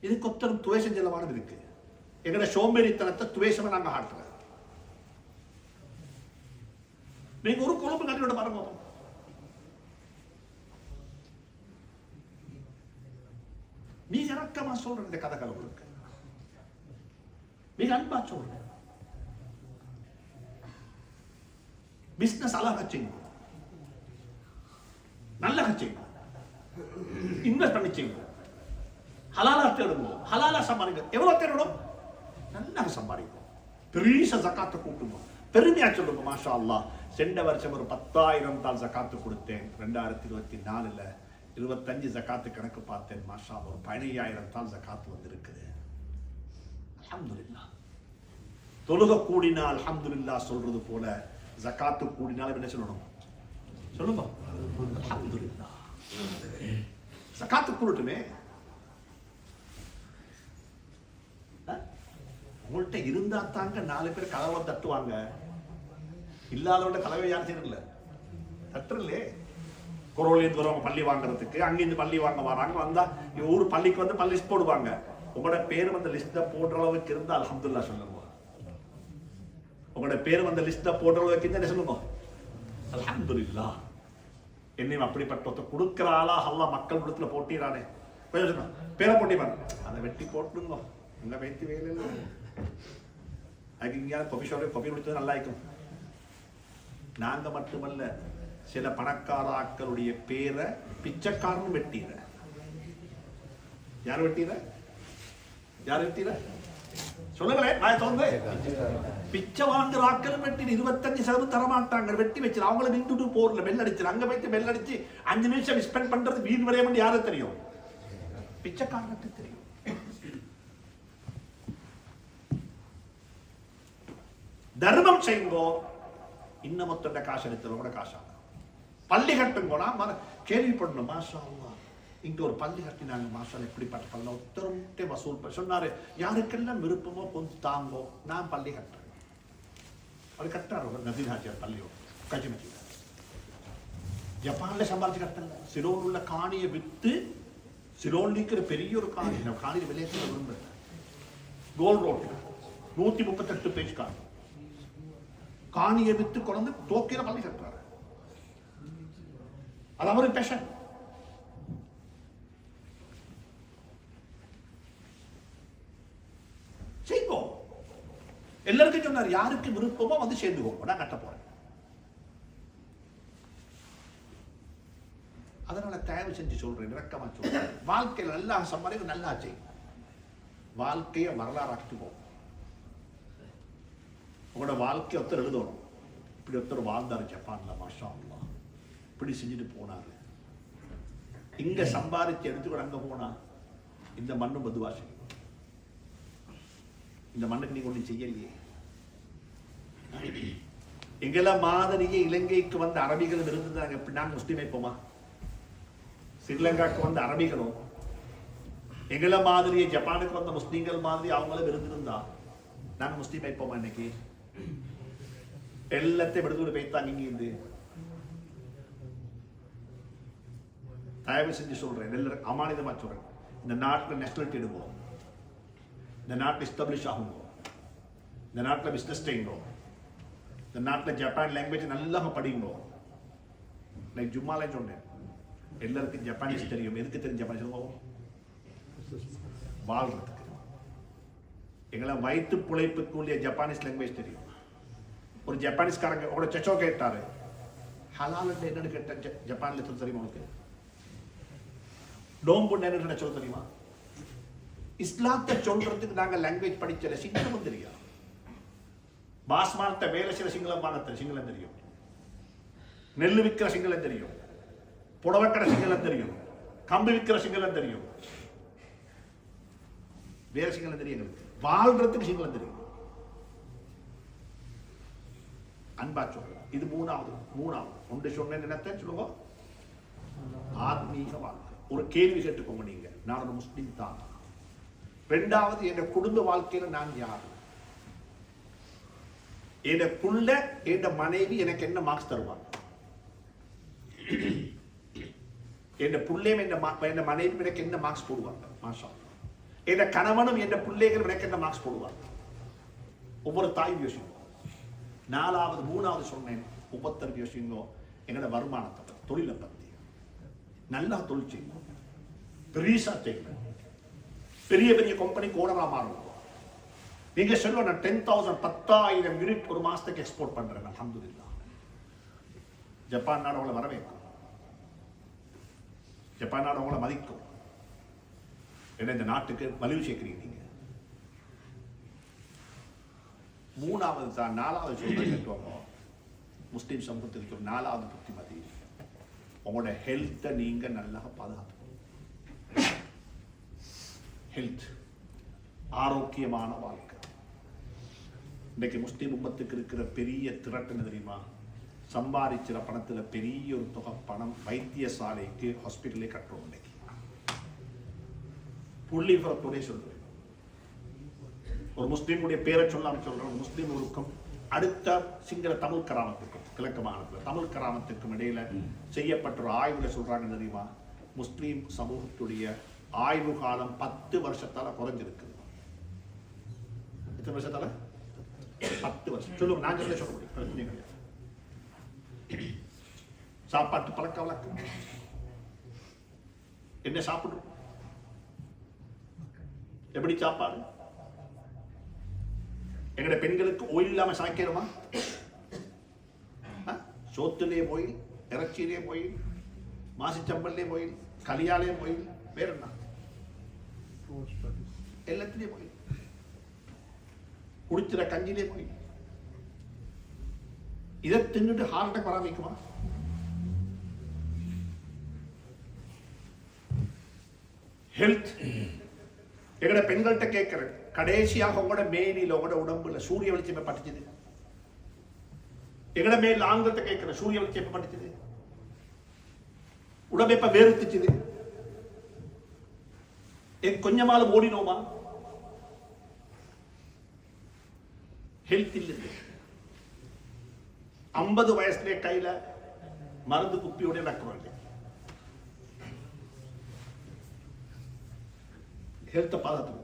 இது கொத்தரும் துவேஷம் செல்லவானது இருக்கு. எங்கட சோம்பேறித்தனத்தை துவேஷமா நாங்க ஆட்டுறோம். நீங்க ஒரு குழம்பு கட்டியோட பாருங்க, நீங்க இறக்கமா சொல்ற இந்த கதை உங்களுக்கு, நீங்க அன்பா சொல்ற. பிசினஸ் அழகா செய்யுங்க, நல்ல செய்யுங்க, இன்வெஸ்ட் பண்ணி செய்யுங்க, ஹலாலா தேடுங்க, ஹலாலா சம்பாதிங்க. எவ்வளவு தேடணும்? நல்லா சம்பாதிக்கும். பெரிய ஜகாத்தை கூட்டுங்க, பெருமையா சொல்லுங்க. மாஷா அல்லாஹ், சென்ற வருஷம் ஒரு 10,000 தாள் ஜகாத்து கொடுத்தேன். 2024 25 ஜகாத்து கணக்கு பார்த்தேன். மாஷா ஒரு 15,000 தாள் ஜகாத்து வந்து இருக்குது. அல்ஹம்துலில்லாஹ். தொழுக கூடினா அல்ஹம்துலில்லாஹ் சொல்றது போல ஜகாத்து கூடினாலும் என்ன சொல்லணும்? சொல்லுங்க அல்ஹம்துலில்லாஹ். ஜகாத்து கூடட்டுமே. உங்கள்கிட்ட இருந்தா தாங்க 4 பேர் கதவை தட்டுவாங்க. இல்லாதவங்க கதவை யாரும் செய்யறதில்ல, தட்டுறலே. குரோலேருந்து வருவாங்க பள்ளி வாங்குறதுக்கு, அங்கிருந்து பள்ளி வாங்க வராங்க. வந்தா ஊர் பள்ளிக்கு வந்து பள்ளி லிஸ்ட் போடுவாங்க. உங்களோட பேர் வந்து லிஸ்ட போடுற அளவுக்கு இருந்தா அல்ஹம்துலில்லாஹ் சொல்லுங்க. உங்களோட பேர் வந்து லிஸ்ட போடுற அளவுக்கு இருந்தா என்ன சொல்லுங்க? அல்ஹம்துலில்லாஹ். என்னையும் அப்படிப்பட்ட ஒருத்தர் கொடுக்குற ஆளா அல்லா மக்கள் விடத்துல போட்டிறானே பேரை போட்டிப்பான் அதை வெட்டி போட்டுங்க எங்க வைத்து வேலை இல்லை அதுக்கு இங்கேயாவது கொப்பி கொடுத்தது நல்லா இருக்கும். நாங்க மட்டுமல்ல சில பணக்காராக்களுடைய பேரை பிச்சைக்காரனும் வெட்டீர. யார் வெட்டீர? யார் வெட்டீர சொல்லுங்களேன். நான் சொல்றேன் பிச்சை வாங்குற ஆக்களும் வெட்டி 25% தரமாட்டாங்க வெட்டி வச்சு அவங்கள நின்றுட்டு போர்ல பெல் அடிச்சு அங்க போயிட்டு பெல் அடிச்சு 5 நிமிஷம் ஸ்பெண்ட் பண்றது வீண் விரையம் யாரும் தெரியும்? பிச்சைக்காரனுக்கு தெரியும். தர்மம் செய்யுங்கோ இன்னமொத்தோட காசு எடுத்து கூட காசாக பள்ளி கட்டுங்கோனா கேள்விப்படணும். மாஷா அல்லாஹ் இங்க ஒரு பள்ளி கட்டினாங்க மாஷா எப்படிப்பட்ட பள்ளி ஒருத்தரும்ட்டே வசூல் சொன்னாரு யாருக்கெல்லாம் விருப்பமோ கொஞ்சம் தாங்கோ நான் பள்ளி கட்டுறேன். அவர் கட்டாரு நதீர் ஹாஜியார் பள்ளியோ கஜிமதி ஜப்பான்ல சம்பாதிச்சு கட்டல. சிலோன் உள்ள காணியை வித்து சிலோன் இருக்கிற பெரிய ஒரு காணி காணியில் விளையாட்டு விரும்புறேன். கோல் ரோட்ல 138 பேஜ் காணியை வித்து கொண்டு டோக்கியில பள்ளி கட்டுறாரு. அது அவருக்கு பேஷன். செய்வோ எல்லாருக்கும் சொன்னார் யாருக்கு விருப்பமோ வந்து சேர்ந்துக்கோ நான் கட்ட போறேன். அதனால தயவு செஞ்சு சொல்றேன் இறக்கமா சொல்றேன் வாழ்க்கையில நல்லா சம்பாதிக்க நல்லா செய்யும். வாழ்க்கையை வரலாறாக்கிட்டு உங்களோட வாழ்க்கை ஒருத்தர் எழுதணும். இப்படி ஒருத்தர் வாழ்ந்தாரு ஜப்பான்ல மாஷா அல்லாஹ் இப்படி செஞ்சுட்டு போனாரு. இங்க சம்பாதிச்சு எடுத்துக்கூட அங்க போனா இந்த மண்ணு பதுவா செய்யும். இந்த மண்ணுக்கு நீங்க ஒன்றும் செய்யலையே. எங்கள மாதிரியே இலங்கைக்கு வந்த அரபிகள் இருந்திருந்தாங்க. எப்படி நாங்க முஸ்லீம் வைப்போமா? ஸ்ரீலங்காக்கு வந்த அரபிகளும் எங்கள மாதிரியே ஜப்பானுக்கு வந்த முஸ்லீம்கள் மாதிரி அவங்களும் இருந்திருந்தா நாங்க முஸ்லீம் வைப்போமா? இன்னைக்கு எல்லாத்தையும் எடுத்து வைத்தாங்க. இங்க இருந்து தயவு செஞ்சு சொல்றேன் எல்லாரும் அமானிதமா சொல்றேன் இந்த நாட்டில் நேஷனாலிட்டி எடுப்போம். இந்த நாட்டில் எஸ்டாப்ளிஷ் ஆகுங்க. இந்த நாட்டில் பிஸ்னஸ் செய்யுங்க. இந்த நாட்டில் ஜப்பான் லாங்குவேஜ் நல்லா படிங்க. லைக் ஜும்மாலே சொன்னேன் எல்லாருக்கும் ஜப்பானீஸ் தெரியும். எதுக்கு தெரியும் ஜப்பானீஸ்? வாழ்றதுக்கு. எங்களை வயிற்று பிழைப்புக்குள்ள ஜப்பானீஸ் லாங்குவேஜ் தெரியும். ஒரு ஜப்பானீஸ்காரங்க உங்களோட செச்சோ கேட்டாரு ஹலால் என்னன்னு கேட்ட ஜப்பான்ல சொல்ல தெரியுமா? உனக்கு நோம்பு என்ன சொல்ல தெரியுமா? இஸ்லாத்தை சொல்றதுக்கு நாங்க லாங்குவேஜ் படிச்சல சிங்களம் தெரியும். பாஸ்மானத்தை வேலை செய்யற சிங்களமானத்தை சிங்களம் தெரியும். நெல்லு விற்கிற சிங்களம் தெரியும். புடவைக்கடை சிங்களம் தெரியும். கம்பு விற்கிற சிங்களம் தெரியும். வேற சிங்களம் தெரியும். எங்களுக்கு வாழ்றதுக்கு சிங்களம் தெரியும். அன்பா சொல்றேன். இது மூணாவது ஒன்று சொன்னேன். என்னத்தை சொல்லுங்க? ஆத்மீக வாழ்க்கை. ஒரு கேள்வி கேட்டுக்கோங்க நீங்க. நான் ஒரு முஸ்லிம் தான். ரெண்டாவது என் குடும்ப வாழ்க்கையில நான் யார்? என் புள்ள என் மனைவி எனக்கு என்ன மார்க்ஸ் தருவாங்க? என் புள்ளையும் என் மனைவி எனக்கு என்ன மார்க்ஸ் போடுவாங்க? மாஷா என் கணவனும் என் பிள்ளைகள் எனக்கு என்ன மார்க்ஸ் போடுவாங்க? ஒவ்வொரு தாய் யோசிக்கும். மூணாவது சொன்னேன் ஒவ்வொருத்தருக்கு யோசிங்க எங்களோட வருமானத்தை தொழிலை பத்தி. நல்லா தொழில் செய்யணும். பெரியசா செய்யணும். பெரிய பெரிய கம்பெனி ஓனரா மாறும். நீங்க சொல்லணும் 10,000 10,000 யூனிட் ஒரு மாசத்துக்கு எக்ஸ்போர்ட் பண்றேன். அல்ஹம்துலில்லாஹ். ஜப்பான் நாடு உங்களை வரவேற்கும். ஜப்பான் நாடு உங்களை மதிக்கும். ஏன்னா இந்த நாட்டுக்கு வலிவு சேர்க்கிறீங்க நீங்க. மூணாவது தான். நாலாவது சொல்றோம் முஸ்லீம் சமூகத்திற்கு ஒரு நாலாவது புத்திமதி. உங்களோட ஹெல்த்தை நீங்க நல்லா பாதுகாத்துக்கணும். ஹெல்த் ஆரோக்கியமான வாழ்க்கை. இன்னைக்கு முஸ்லீம் உம்மத்துக்கு இருக்கிற பெரிய திரட்டு என்ன தெரியுமா? சம்பாதிக்கிற பணத்துல பெரிய ஒரு தொகை பணம் வைத்தியசாலைக்கு ஹாஸ்பிட்டலே கட்டுறோம். இன்னைக்கு புள்ளிபுரத்தோட சொல்றேன். ஒரு முஸ்லீமுடைய பேரை சொல்லாம சொல்றேன். முஸ்லீம் ஒழுக்கம் அடுத்த சிங்கள தமிழ் கிராமத்துக்கும் கிழக்கு மாநிலத்தில் தமிழ் கிராமத்துக்கும் இடையில செய்யப்பட்ட ஒரு ஆய்வுல சொல்றாங்க தெரியுமா? முஸ்லீம் சமூகத்துடைய ஆய்வு காலம் 10 வருஷத்தால குறைஞ்சிருக்கு. எத்தனை வருஷத்தால? 10 வருஷம். சொல்லுங்க. நான் சொல்ல முடியும். சாப்பாட்டு பழக்க வழக்கம் என்ன சாப்பிடுறோம், எப்படி சாப்பாடு, எங்கட பெண்களுக்கு ஓயில் இல்லாம சாய்க்கிறோமா? சோத்துலேயே போய், இறைச்சியிலே போய், மாசிச்சம்பல்லே போய், கலியாலே போய், வேற என்ன எல்லாத்திலே போய், குடிச்சிட கஞ்சிலே போய். இதை தின்னுட்டு ஹார்ட் அட்டாக் வராமிக்குமா? ஹெல்த் எங்கட பெண்கள்கிட்ட கேட்கிறேன், கடைசியாக உங்களோட மேனில உங்களோட உடம்புல சூரிய வெளிச்சம் பட்டுச்சுது. எங்கட மேல் ஆண்கள்கிட்ட கேட்கிறேன், சூரிய வெளிச்சம் பட்டுச்சுது, உடம்பு எப்ப வேறுத்துச்சுது, கொஞ்சமாலும் ஓடினோமா? ஹெல்த் இல்லை. 50 வயசுல கையில மருந்து குப்பியோட நடக்கிறோம். ஹெல்த்தை பாதுகாத்து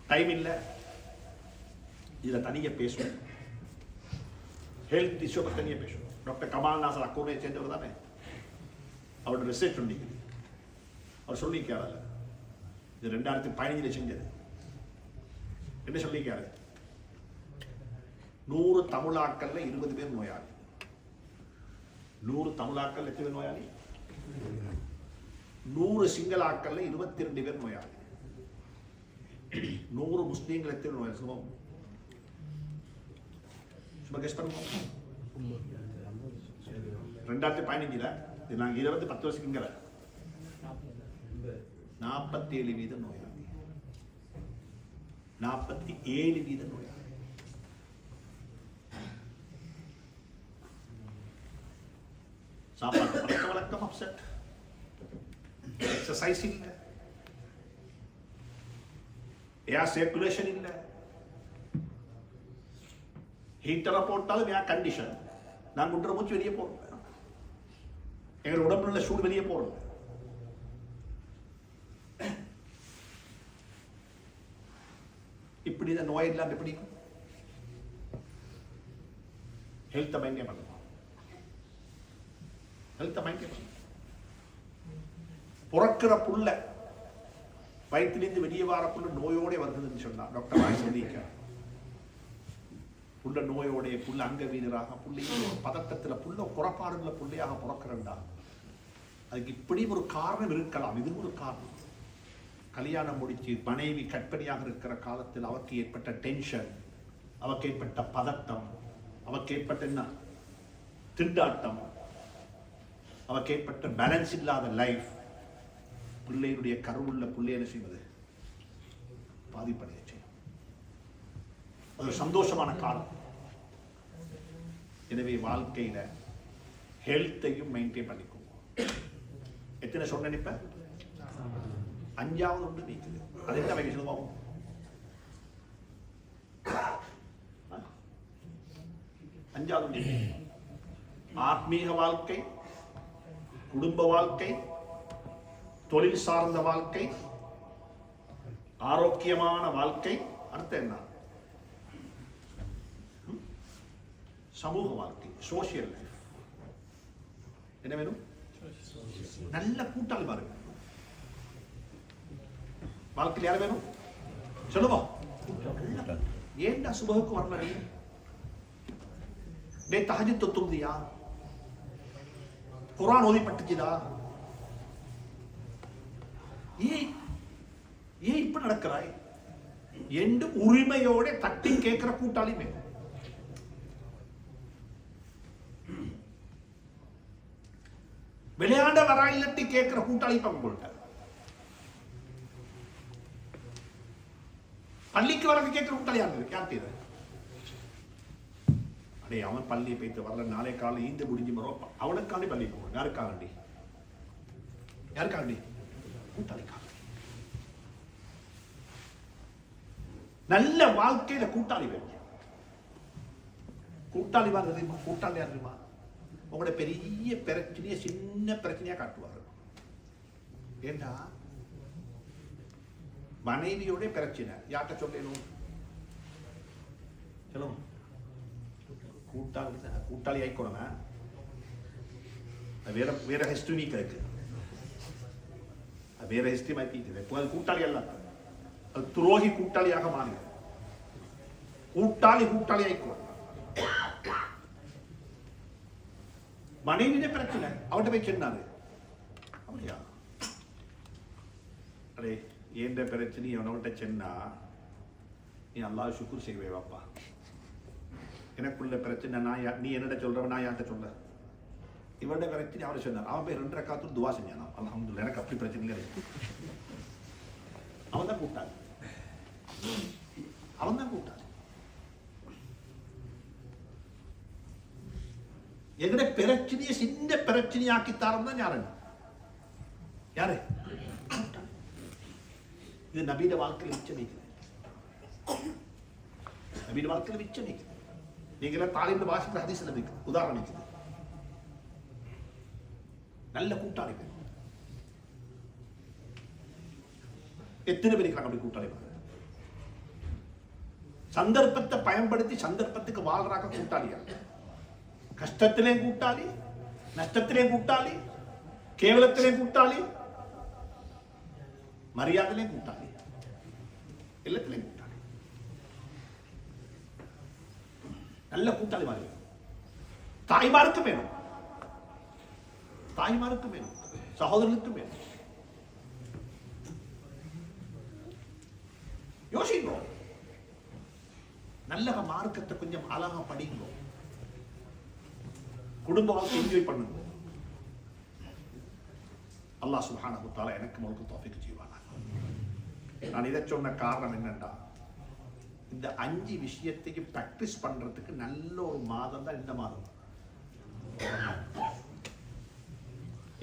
டைம் இல்லை, இதில் தனியாக பேசுவோம். ஹெல்த் இஷ்யூ பற்றி தனியாக பேசுவோம். டாக்டர் கமால் நாசர் அக்கூரை சேர்ந்தவர் தானே, அவரோட ரிசர்ச் சொன்னீங்க, அவர் சொல்லிக்காரு இது 2015 செஞ்சது. என்ன சொல்லிக்காரு? 100 தமிழாக்கள்ல 20 பேர் நோயாளி. 100 தமிழாக்கள் எத்தனை பேர் நோயாளி? 100 சிங்களாக்கள்ல 22 பேர் நோயாளி. 100 முஸ்லீம்கள் எத்தனை நோயாளி? சும்மா கெஸ் பண்ணுவோம். 2015 நாங்க 10 வருஷங்கிற 47% நோயாளி. 47% நோயாளி. சாப்பாட்டு பழக்க வழக்கம் அப்செட், எக்ஸசைஸ் இல்லை, ஏர் சர்க்குலேஷன் இல்லை, ஹீட்டரை போட்டாலும் ஏர் கண்டிஷன், நாங்கள் உண்ற மூச்சு வெளியே போறோம், எங்கள் உடம்புல உள்ள சூடு வெளியே போறோம். இப்படி இந்த நோய் இல்லாம எப்படி ஹெல்த்தை மெயின்டைன் பண்ணணும். ஹெல்த்தை மெயின்டைன் பண்ணணும். பிறக்கிற புள்ள வயிற்றிலிருந்து வெளியே வர புள்ள நோயோட வருதுன்னு சொன்னா டாக்டர் வாய் சொல்லியிருக்கார். புள்ள நோயோடைய புள்ள அங்க வீரராக புள்ளைய பதட்டத்துல புள்ள குறப்பாடுள்ள புள்ளையாக பிறக்கிறண்டா, அதுக்கு இப்படி ஒரு காரணம் இருக்கலாம். இது ஒரு காரணம். கல்யாணம் முடிச்சு மனைவி கற்பனையாக இருக்கிற காலத்தில் அவருக்கு ஏற்பட்ட டென்ஷன், அவருக்கு ஏற்பட்ட பதட்டம், அவருக்கு ஏற்பட்ட என்ன திண்டாட்டம், அவருக்கு ஏற்பட்ட பேலன்ஸ் இல்லாத லைஃப், பிள்ளையுடைய கருவுள்ள பிள்ளை என்ன செய்வது பாதிப்படைய செய்யும். அது ஒரு சந்தோஷமான காலம். எனவே வாழ்க்கையில ஹெல்த்தையும் மெயின்டைன் பண்ணிக்கோங்க. எத்தனை சொன்ன இப்ப 5வது ஒன்று நீக்குது. அது என்ன வைக்க சொல்லுவோம்? அஞ்சாவது ஆத்மீக வாழ்க்கை, குடும்ப வாழ்க்கை, தொழில் சார்ந்த வாழ்க்கை, ஆரோக்கியமான வாழ்க்கை. அடுத்து என்ன? சமூக வாழ்க்கை, சோசியல் லைஃப். என்ன வேணும்? நல்ல கூட்டாளி பாருங்க. வாழ்க்கையில் யார் வேணும் சொல்லுவோம்? ஏன்டா சுபகுக்கு வரல? நீ தஹஜ்ஜுத் தொழுதியா? குர்ஆன் ஓதி பட்டுச்சுதா? ஏன் இப்ப நடக்கிறாய் என்று உரிமையோட தட்டி கேட்கிற கூட்டாளி வேணும். விளையாட வராயிலட்டி கேட்கிற கூட்டாளி பங்குள்ளார். பள்ளிக்கு வரது கேட்கிற கூட்டாளி யாரு? அடே அவன் பள்ளி போய்த்து வரல, நாளை காலை ஈந்து முடிஞ்சு வரும், அவனுக்காண்டி பள்ளி போகணும். யாருக்காண்டி? கூட்டாளிக்காக. நல்ல வாழ்க்கையில கூட்டாளி வேணும். கூட்டாளி வாங்க தெரியுமா? கூட்டாளி யார் தெரியுமா? உங்களோட பெரிய பிரச்சனைய சின்ன பிரச்சனையா காட்டுவார். ஏண்டா மனைவியோட பிரச்சனை யார்கிட்ட சொல்லணும்? சொல்லுங்க. கூட்டாளி ஆயிக்கோங்க. வேற வேற ஹிஸ்டரி நீ கேட்கு, வேற ஹிஸ்டரி மாதிரி இப்போ அது கூட்டாளி அல்ல, அது துரோகி கூட்டாளியாக மாறி கூட்டாளி ஆயிக்கோ. மனைவியிட பிரச்சனை அவன்கிட்ட போய் சொன்னாரு, அப்படியா அடே ஏன்ற பிரச்சனை அவனவன்கிட்ட சொன்னா நீ அல்லாஹ் சுக்குர் செய்வே வாப்பா, எனக்குள்ள பிரச்சனை நான் நீ என்னிட சொல்றவன் நான் யார்கிட்ட சொல்ல, இவருடைய பிரச்சனை அவரை சொன்னார். அவன் போய் 2 ரக்காத்துக்கு துவா செஞ்சான். அல்ஹம்துலில்லாஹ் எனக்கு அப்படி பிரச்சனை இல்லை. அவன் தான் கூட்டாளி, அவன் தான் கூட்டாளி. எங்கட பிரச்சனையை சின்ன பிரச்சனையாக்கி தாரன் யாரு? இது நபீட வாழ்க்கையில் மிச்சம் வைக்கிறது. நபீட வாழ்க்கையில் மிச்சம் வைக்கிறது. நீங்கள தாலிம் வாசிக்கிற ஹதீஸ்ல இருக்கு உதாரணம் இருக்குது. நல்ல கூட்டாளி பேர் எத்தனை பேர் இருக்காங்க அப்படி கூட்டாளி? சந்தர்ப்பத்தை பயன்படுத்தி சந்தர்ப்பத்துக்கு வாழ்றாக்க கூட்டாளியா? கஷ்டத்திலே கூட்டாளி, நஷ்டத்திலே கூட்டாளி, கேவலத்திலே கூட்டாளி, மரியாதையிலே கூட்டாளி, எல்லாத்திலே கூட்டாளி. நல்ல கூட்டாளி மாதிரி தாய்மாருக்கு வேணும், தாய்மாருக்கு வேணும், சகோதரனுக்கு வேணும். யோசிங்கோ, நல்ல மார்க்கத்தை கொஞ்சம் அழகா படிங்கோ, குடும்ப வாழ்க்கை என்ஜாய் பண்ணுங்க. அல்லாஹ் சுப்ஹானஹு வ தஆலா எனக்கு உங்களுக்கு தௌஃபீக் செய்வானா. நான் இதை சொன்ன காரணம் என்னன்னா, இந்த 5 விஷயத்தையும் பிராக்டிஸ் பண்றதுக்கு நல்ல ஒரு மாதம் தான் இந்த மாதம்.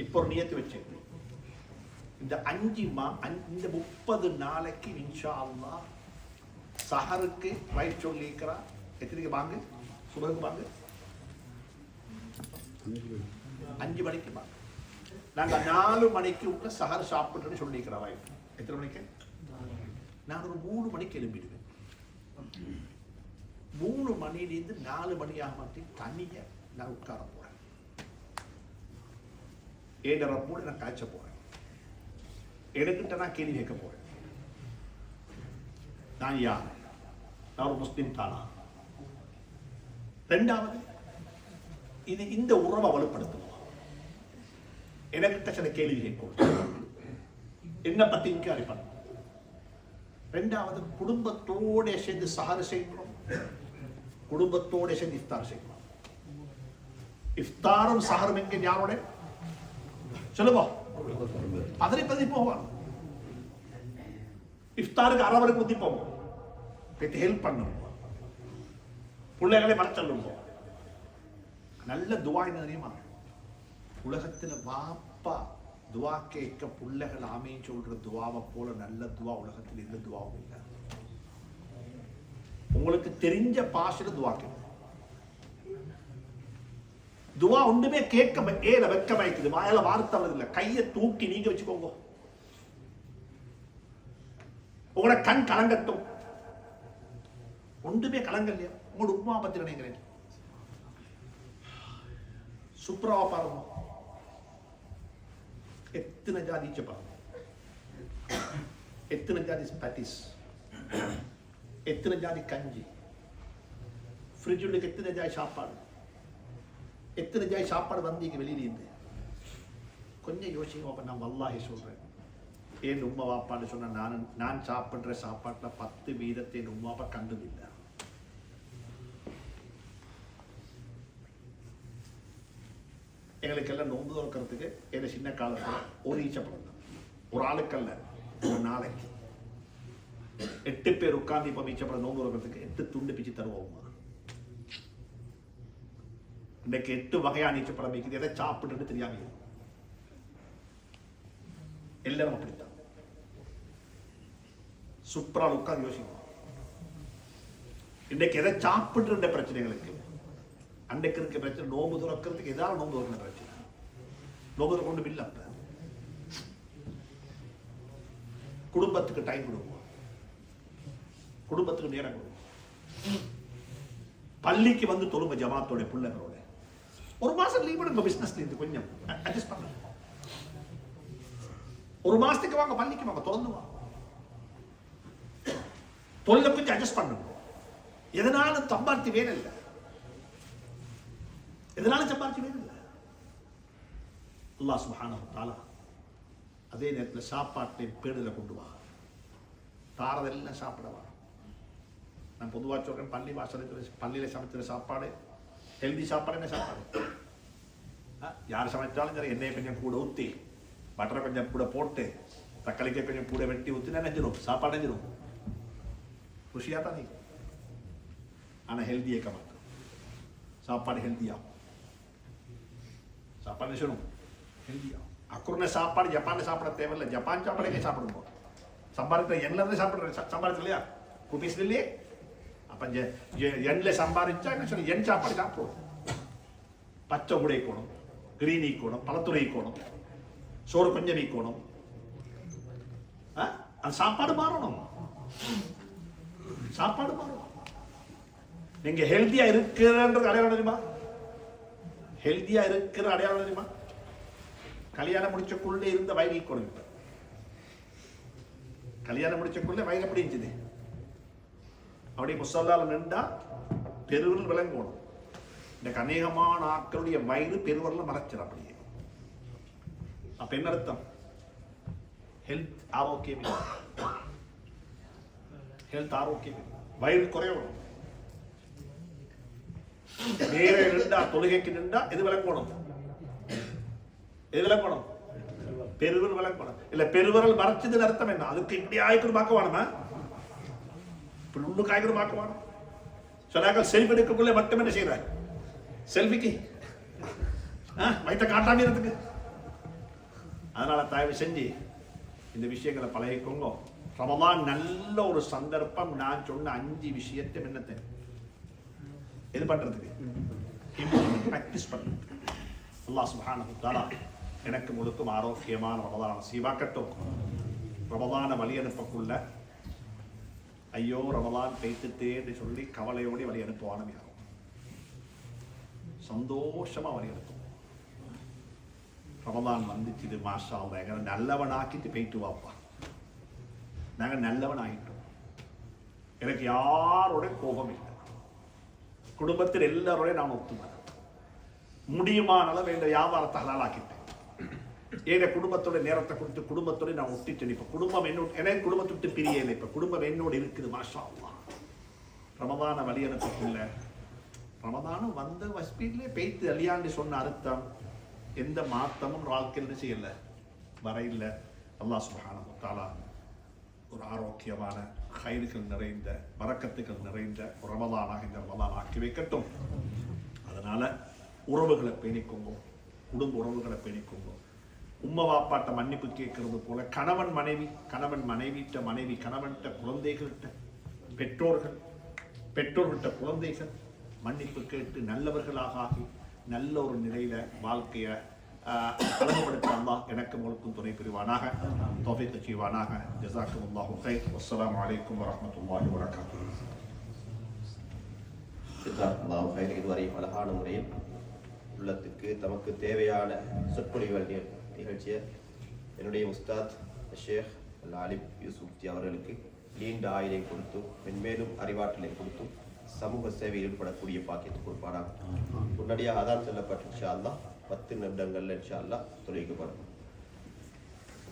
இப்போ ஒரு நியத்து வச்சேன், இந்த 30 நாளைக்கு இன்ஷா அல்லாஹ் சஹருக்கு ரைட் சொல்லிக்கிறா. எத்தனைக்கு வாங்க? சுபருக்கு வாங்க, 5 மணிக்கு வாங்க. நாங்க 4 மணிக்கு உள்ள சஹர் சாப்பிட்டுன்னு சொல்லிக்கிறோம். ரைட் எத்தனை மணிக்கு? நான் ஒரு 3 மணிக்கு எழும்பிடுவேன். 3 மணியிலிருந்து 4 மணியாக மட்டும் தனியா நான் உட்கார போறேன். 7:30 போல நான் காய்ச்ச போறேன். எடுக்கிட்ட நான் கேள்வி கேட்க போறேன். நான் யார்? நான் ஒரு முஸ்லிம் தானா? 2வது, இது இந்த உறவை வலுப்படுத்தணும். எனக்கிட்ட சில கேள்வி கேட்கும், என்ன பத்தி இன்காரி பண்ணணும். 2வது, குடும்பத்தோட சேர்ந்து சஹர் செய்யணும், குடும்பத்தோட சேர்ந்து இஃப்தார் செய்யணும். இஃப்தாரும் சஹரும் எங்க யாரோட சொல்லுவா? பதறி போவான். இஃப்தாருக்கு அரவருக்கு ஊத்தி போவோம், ஹெல்ப் பண்ணுவோம், பிள்ளைகளை மறைச்சல்லுவோம். நல்ல துவா என்ன தெரியுமா? உலகத்துல வாப்பா துவா கேட்க பிள்ளைகள் ஆமீன் சொல்ற துவாவை போல நல்ல துவா உலகத்தில் எந்த துவாவும் இல்லை. உங்களுக்கு தெரிஞ்ச பாஷையில துவா கேட்க, துவா ஒன்றுமே கேட்க வெக்க வைக்குது, வாயால வார்த்தை வருது இல்லை. கையை தூக்கி நீங்க வச்சுக்கோங்க, உங்களோட கண் கலங்கட்டும். ஒன்றுமே கலங்க இல்லையா? உங்களோட உமா பத்தி நினைக்கிறேன், சுப்ராவா பாருங்க, எத்தனை ஜாதி பாருங்க, எத்தனை ஜாதி பேட்டிஸ், எத்தனை ஜாதி கஞ்சி, ஃப்ரிட்ஜுக்கு எத்தனை ஜாதி சாப்பாடு, எத்தனை ஜாதி சாப்பாடு வந்தீங்க வெளியிலிருந்து. கொஞ்சம் யோசிங்க. அப்ப நான் வல்லாஹி சொல்றேன், என் உம்மா வாப்பான்னு சொன்ன நான் சாப்பிடுற சாப்பாட்டுல 10% என் உம்மா அப்பா கண்டதில்லை. எங்களுக்கெல்லாம் நோன்பு திறக்கிறதுக்கு என்ன சின்ன காலத்தில் ஒரு ஈச்சப்படம் தான், ஒரு ஆளுக்கல்ல, ஒரு நாளைக்கு 8 பேர் உட்கார்ந்து இப்ப ஈச்சப்படம் நோன்பு திறக்கிறதுக்கு 8 துண்டு பிச்சு தருவோம். இன்னைக்கு 8 வகையான ஈச்சப்படம் வைக்குது, எதை சாப்பிட்டு தெரியாம எல்லாரும் அப்படித்தான். சூப்பரா உட்கார்ந்து யோசிக்கணும். இன்னைக்கு எதை சாப்பிட்டு பிரச்சனைகளுக்கு அன்றைக்கு இருக்க பிரச்சனை, நோம்பு துறக்கிறதுக்கு ஏதாவது நோம்பு துறக்கிற பிரச்சனை, நோம்பு கொண்டு இல்லை. அப்ப குடும்பத்துக்கு டைம் கொடுப்போம், குடும்பத்துக்கு நேரம் கொடுப்போம், பள்ளிக்கு வந்து தொழும்ப ஜமாத்தோட பிள்ளைகளோட ஒரு மாசம் லீவ் எடுங்க பிசினஸ்ல இருந்து கொஞ்சம் அட்ஜஸ்ட் பண்ணுங்க. ஒரு மாசத்துக்கு வாங்க பள்ளிக்கு வாங்க, தொடர்ந்து வாங்க, தொழில கொஞ்சம் அட்ஜஸ்ட் பண்ணுங்க. எதனாலும் சம்பாதிச்சு வேணும் இல்லை, எதனாலும் சம்பாதிச்சு வேணும் இல்லை. அல்லாஹ் சுப்ஹானஹு வ தஆலா அதே நேரத்தில் சாப்பாட்டை பேணுதலை கொண்டு வா, தாரதெல்லாம் சாப்பிடவா. நான் பொதுவாக சொல்றேன், பள்ளி வாசலுக்கு பள்ளியில் சமைக்கிற சாப்பாடு ஹெல்தி சாப்பாடு. என்ன சாப்பாடு? யார் சமைச்சாலும் சரி, எண்ணெயை கொஞ்சம் கூட ஊற்றி, பட்டரை கொஞ்சம் கூட போட்டு, தக்காளிக்கை கொஞ்சம் கூட வெட்டி ஊற்றினா நெஞ்சிடும், சாப்பாடு நெஞ்சிடும், ருசியாக தான் நீக்கும். ஆனால் ஹெல்தியே கமாக்கும், சாப்பாடு ஹெல்தியாகும், சாப்பாடு நிச்சயம் ஹெல்தியாகும். அக்குறன சாப்பாடு ஜப்பான் சாப்பிட தேவையில்லை, ஜப்பான் சாப்பாடே சாப்பிடுவோம். சம்பாதிக்கிற எண்ணெய் இருந்து சாப்பிடுற சம்பாதிச்சு இல்லையா, குப்பீஸ் இல்லையே. அப்போ எண்ணெய் சம்பாதிச்சா என்ன சொல்லி எண் சாப்பாடு சாப்பிடுவோம். பச்சை கூட ஈக்கணும், கிரீன் ஈக்கணும், பழத்துறை ஈக்கணும், சோறு கொஞ்சம் ஈக்கணும். அது சாப்பாடு மாறணும், சாப்பாடு மாறணும். நீங்க ஹெல்தியா இருக்கிறன்றது அடையாளம் தெரியுமா? ஹெல்தியா இருக்கிற அடையாளம் தெரியுமா? கல்யாணம் முடிச்சக்குள்ளே இருந்த வயலை கொடுங்க. கல்யாணம் முடிச்சக்குள்ளே வயல் எப்படி இருந்துச்சு? அப்படி முசல்லால நின்றா பெருவரில் விளங்கணும். இந்த அநேகமான ஆக்களுடைய வயிறு பெருவரில் மறைச்சிடும் அப்படியே. அப்ப என்ன அர்த்தம்? ஹெல்த் ஆரோக்கியம், ஹெல்த் ஆரோக்கியம், வயிறு குறையணும். நேர நின்றா, தொழுகைக்கு நின்றா எது விளங்கணும்? எது விளங்கணும்? பெருவரல் விளங்கணும். இல்ல பெருவரல் மறைச்சதுன்னு அர்த்தம் என்ன? அதுக்கு இப்படி ஆயிரம் பார்க்க வேணுமா? இப்படி ஒண்ணு ஆயிரம் பார்க்க வேணும். சொன்னாங்க செல்ஃபி எடுக்கக்குள்ளே மட்டும் என்ன செய்யறாங்க? செல்ஃபிக்கு வயிற்ற காட்டாம இருக்கு. அதனால தயவு செஞ்சு இந்த விஷயங்களை பழகிக்கோங்க. ரமலான் நல்ல ஒரு சந்தர்ப்பம். நான் சொன்ன 5 விஷயத்தை என்னத்தை எது பண்றதுக்கு, பிராக்டிஸ் பண்றதுக்கு. அல்லாஹ் சுப்ஹானஹு வ தஆலா எனக்கு முழுக்கும் ஆரோக்கியமான ரமலான் நசீபாக்கட்டும். ரமலான வழி அனுப்பக்குள்ள ஐயோ ரமலான் பெய்த்துட்டே என்று சொல்லி கவலையோடு வழி அனுப்புவானம் யாரும். சந்தோஷமா வழி அனுப்பும். ரமலான் வந்துச்சு, இது மாஷா அல்லாஹ், எங்களை நல்லவனாக்கிட்டு போயிட்டு வாப்பா. நாங்க நல்லவன் ஆகிட்டோம். எனக்கு யாரோட கோபம் இல்லை. குடும்பத்தில் எல்லாரோட நான் ஒத்துமை. முடியுமான அளவு என்ற வியாபாரத்தை ஹலாலாக்கிட்டேன். என் குடும்பத்தோட நேரத்தை கொடுத்து குடும்பத்தோட நான் ஒட்டிட்டேன். இப்ப குடும்பம் என்னோட, எனக்கு குடும்பத்தை விட்டு பிரிய இல்லை. இப்ப குடும்பம் என்னோட இருக்குது. மாஷா அல்லாஹ். ரமதான வழி அனுப்பக்குள்ள ரமதானம் வந்த வஸ்பீட்லேயே பெய்த்து அழியாண்டு சொன்ன அர்த்தம் எந்த மாற்றமும் வாழ்க்கையில் செய்யல வரையில். அல்லாஹ் சுப்ஹானஹு வ தஆலா ஒரு ஆரோக்கியமான கைதுகள் நிறைந்த வரக்கத்துகள் நிறைந்த ஒரு ரமதானாக இந்த ரமதான் ஆக்கி வைக்கட்டும். அதனால உறவுகளை பேணிக்கோங்க, குடும்ப உறவுகளை பேணிக்கோங்க. உம்மா வாப்பாட்ட மன்னிப்பு கேட்கறது போல கணவன் மனைவி, கணவன் மனைவிட்ட மனைவி, கணவன்கிட்ட குழந்தைகள்கிட்ட, பெற்றோர்கிட்ட குழந்தைகள் மன்னிப்பு கேட்டு நல்லவர்களாக ஆகி நல்ல ஒரு நிலையில வாழ்க்கையை அழகுபடுத்த அல்லாஹ் எனக்கு முழுக்கும் துணை புரிவானாக, தௌஃபீக் செய்வானாக. ஜஸாக்குமுல்லாஹு கைர். வஸ்ஸலாமு அலைக்கும் வரஹ்மத்துல்லாஹி வபரகாத்துஹு. ஜஸாக்குமுல்லாஹு கைர். இதுவரை அழகான முறையில் உள்ளத்துக்கு தமக்கு தேவையான சொற்பொழிவுகள் நிகழ்ச்சிய என்னுடைய உஸ்தாத் ஷேக் அல்-ஆலிம் யூசுப் அவர்களுக்கு நீண்ட ஆயுளை கொடுத்தும் மென்மேலும் அறிவாற்றலை கொடுத்தும் சமூக சேவையில் ஈடுபடக்கூடிய பாக்கியத்தை கொடுப்பாராம். முன்னாடியாக அதான் சொல்லப்பட்ட இன்ஷா அல்லாஹ் 10 நிமிடங்கள்ல இன்ஷா அல்லாஹ் தொழுகைக்கு போறோம்.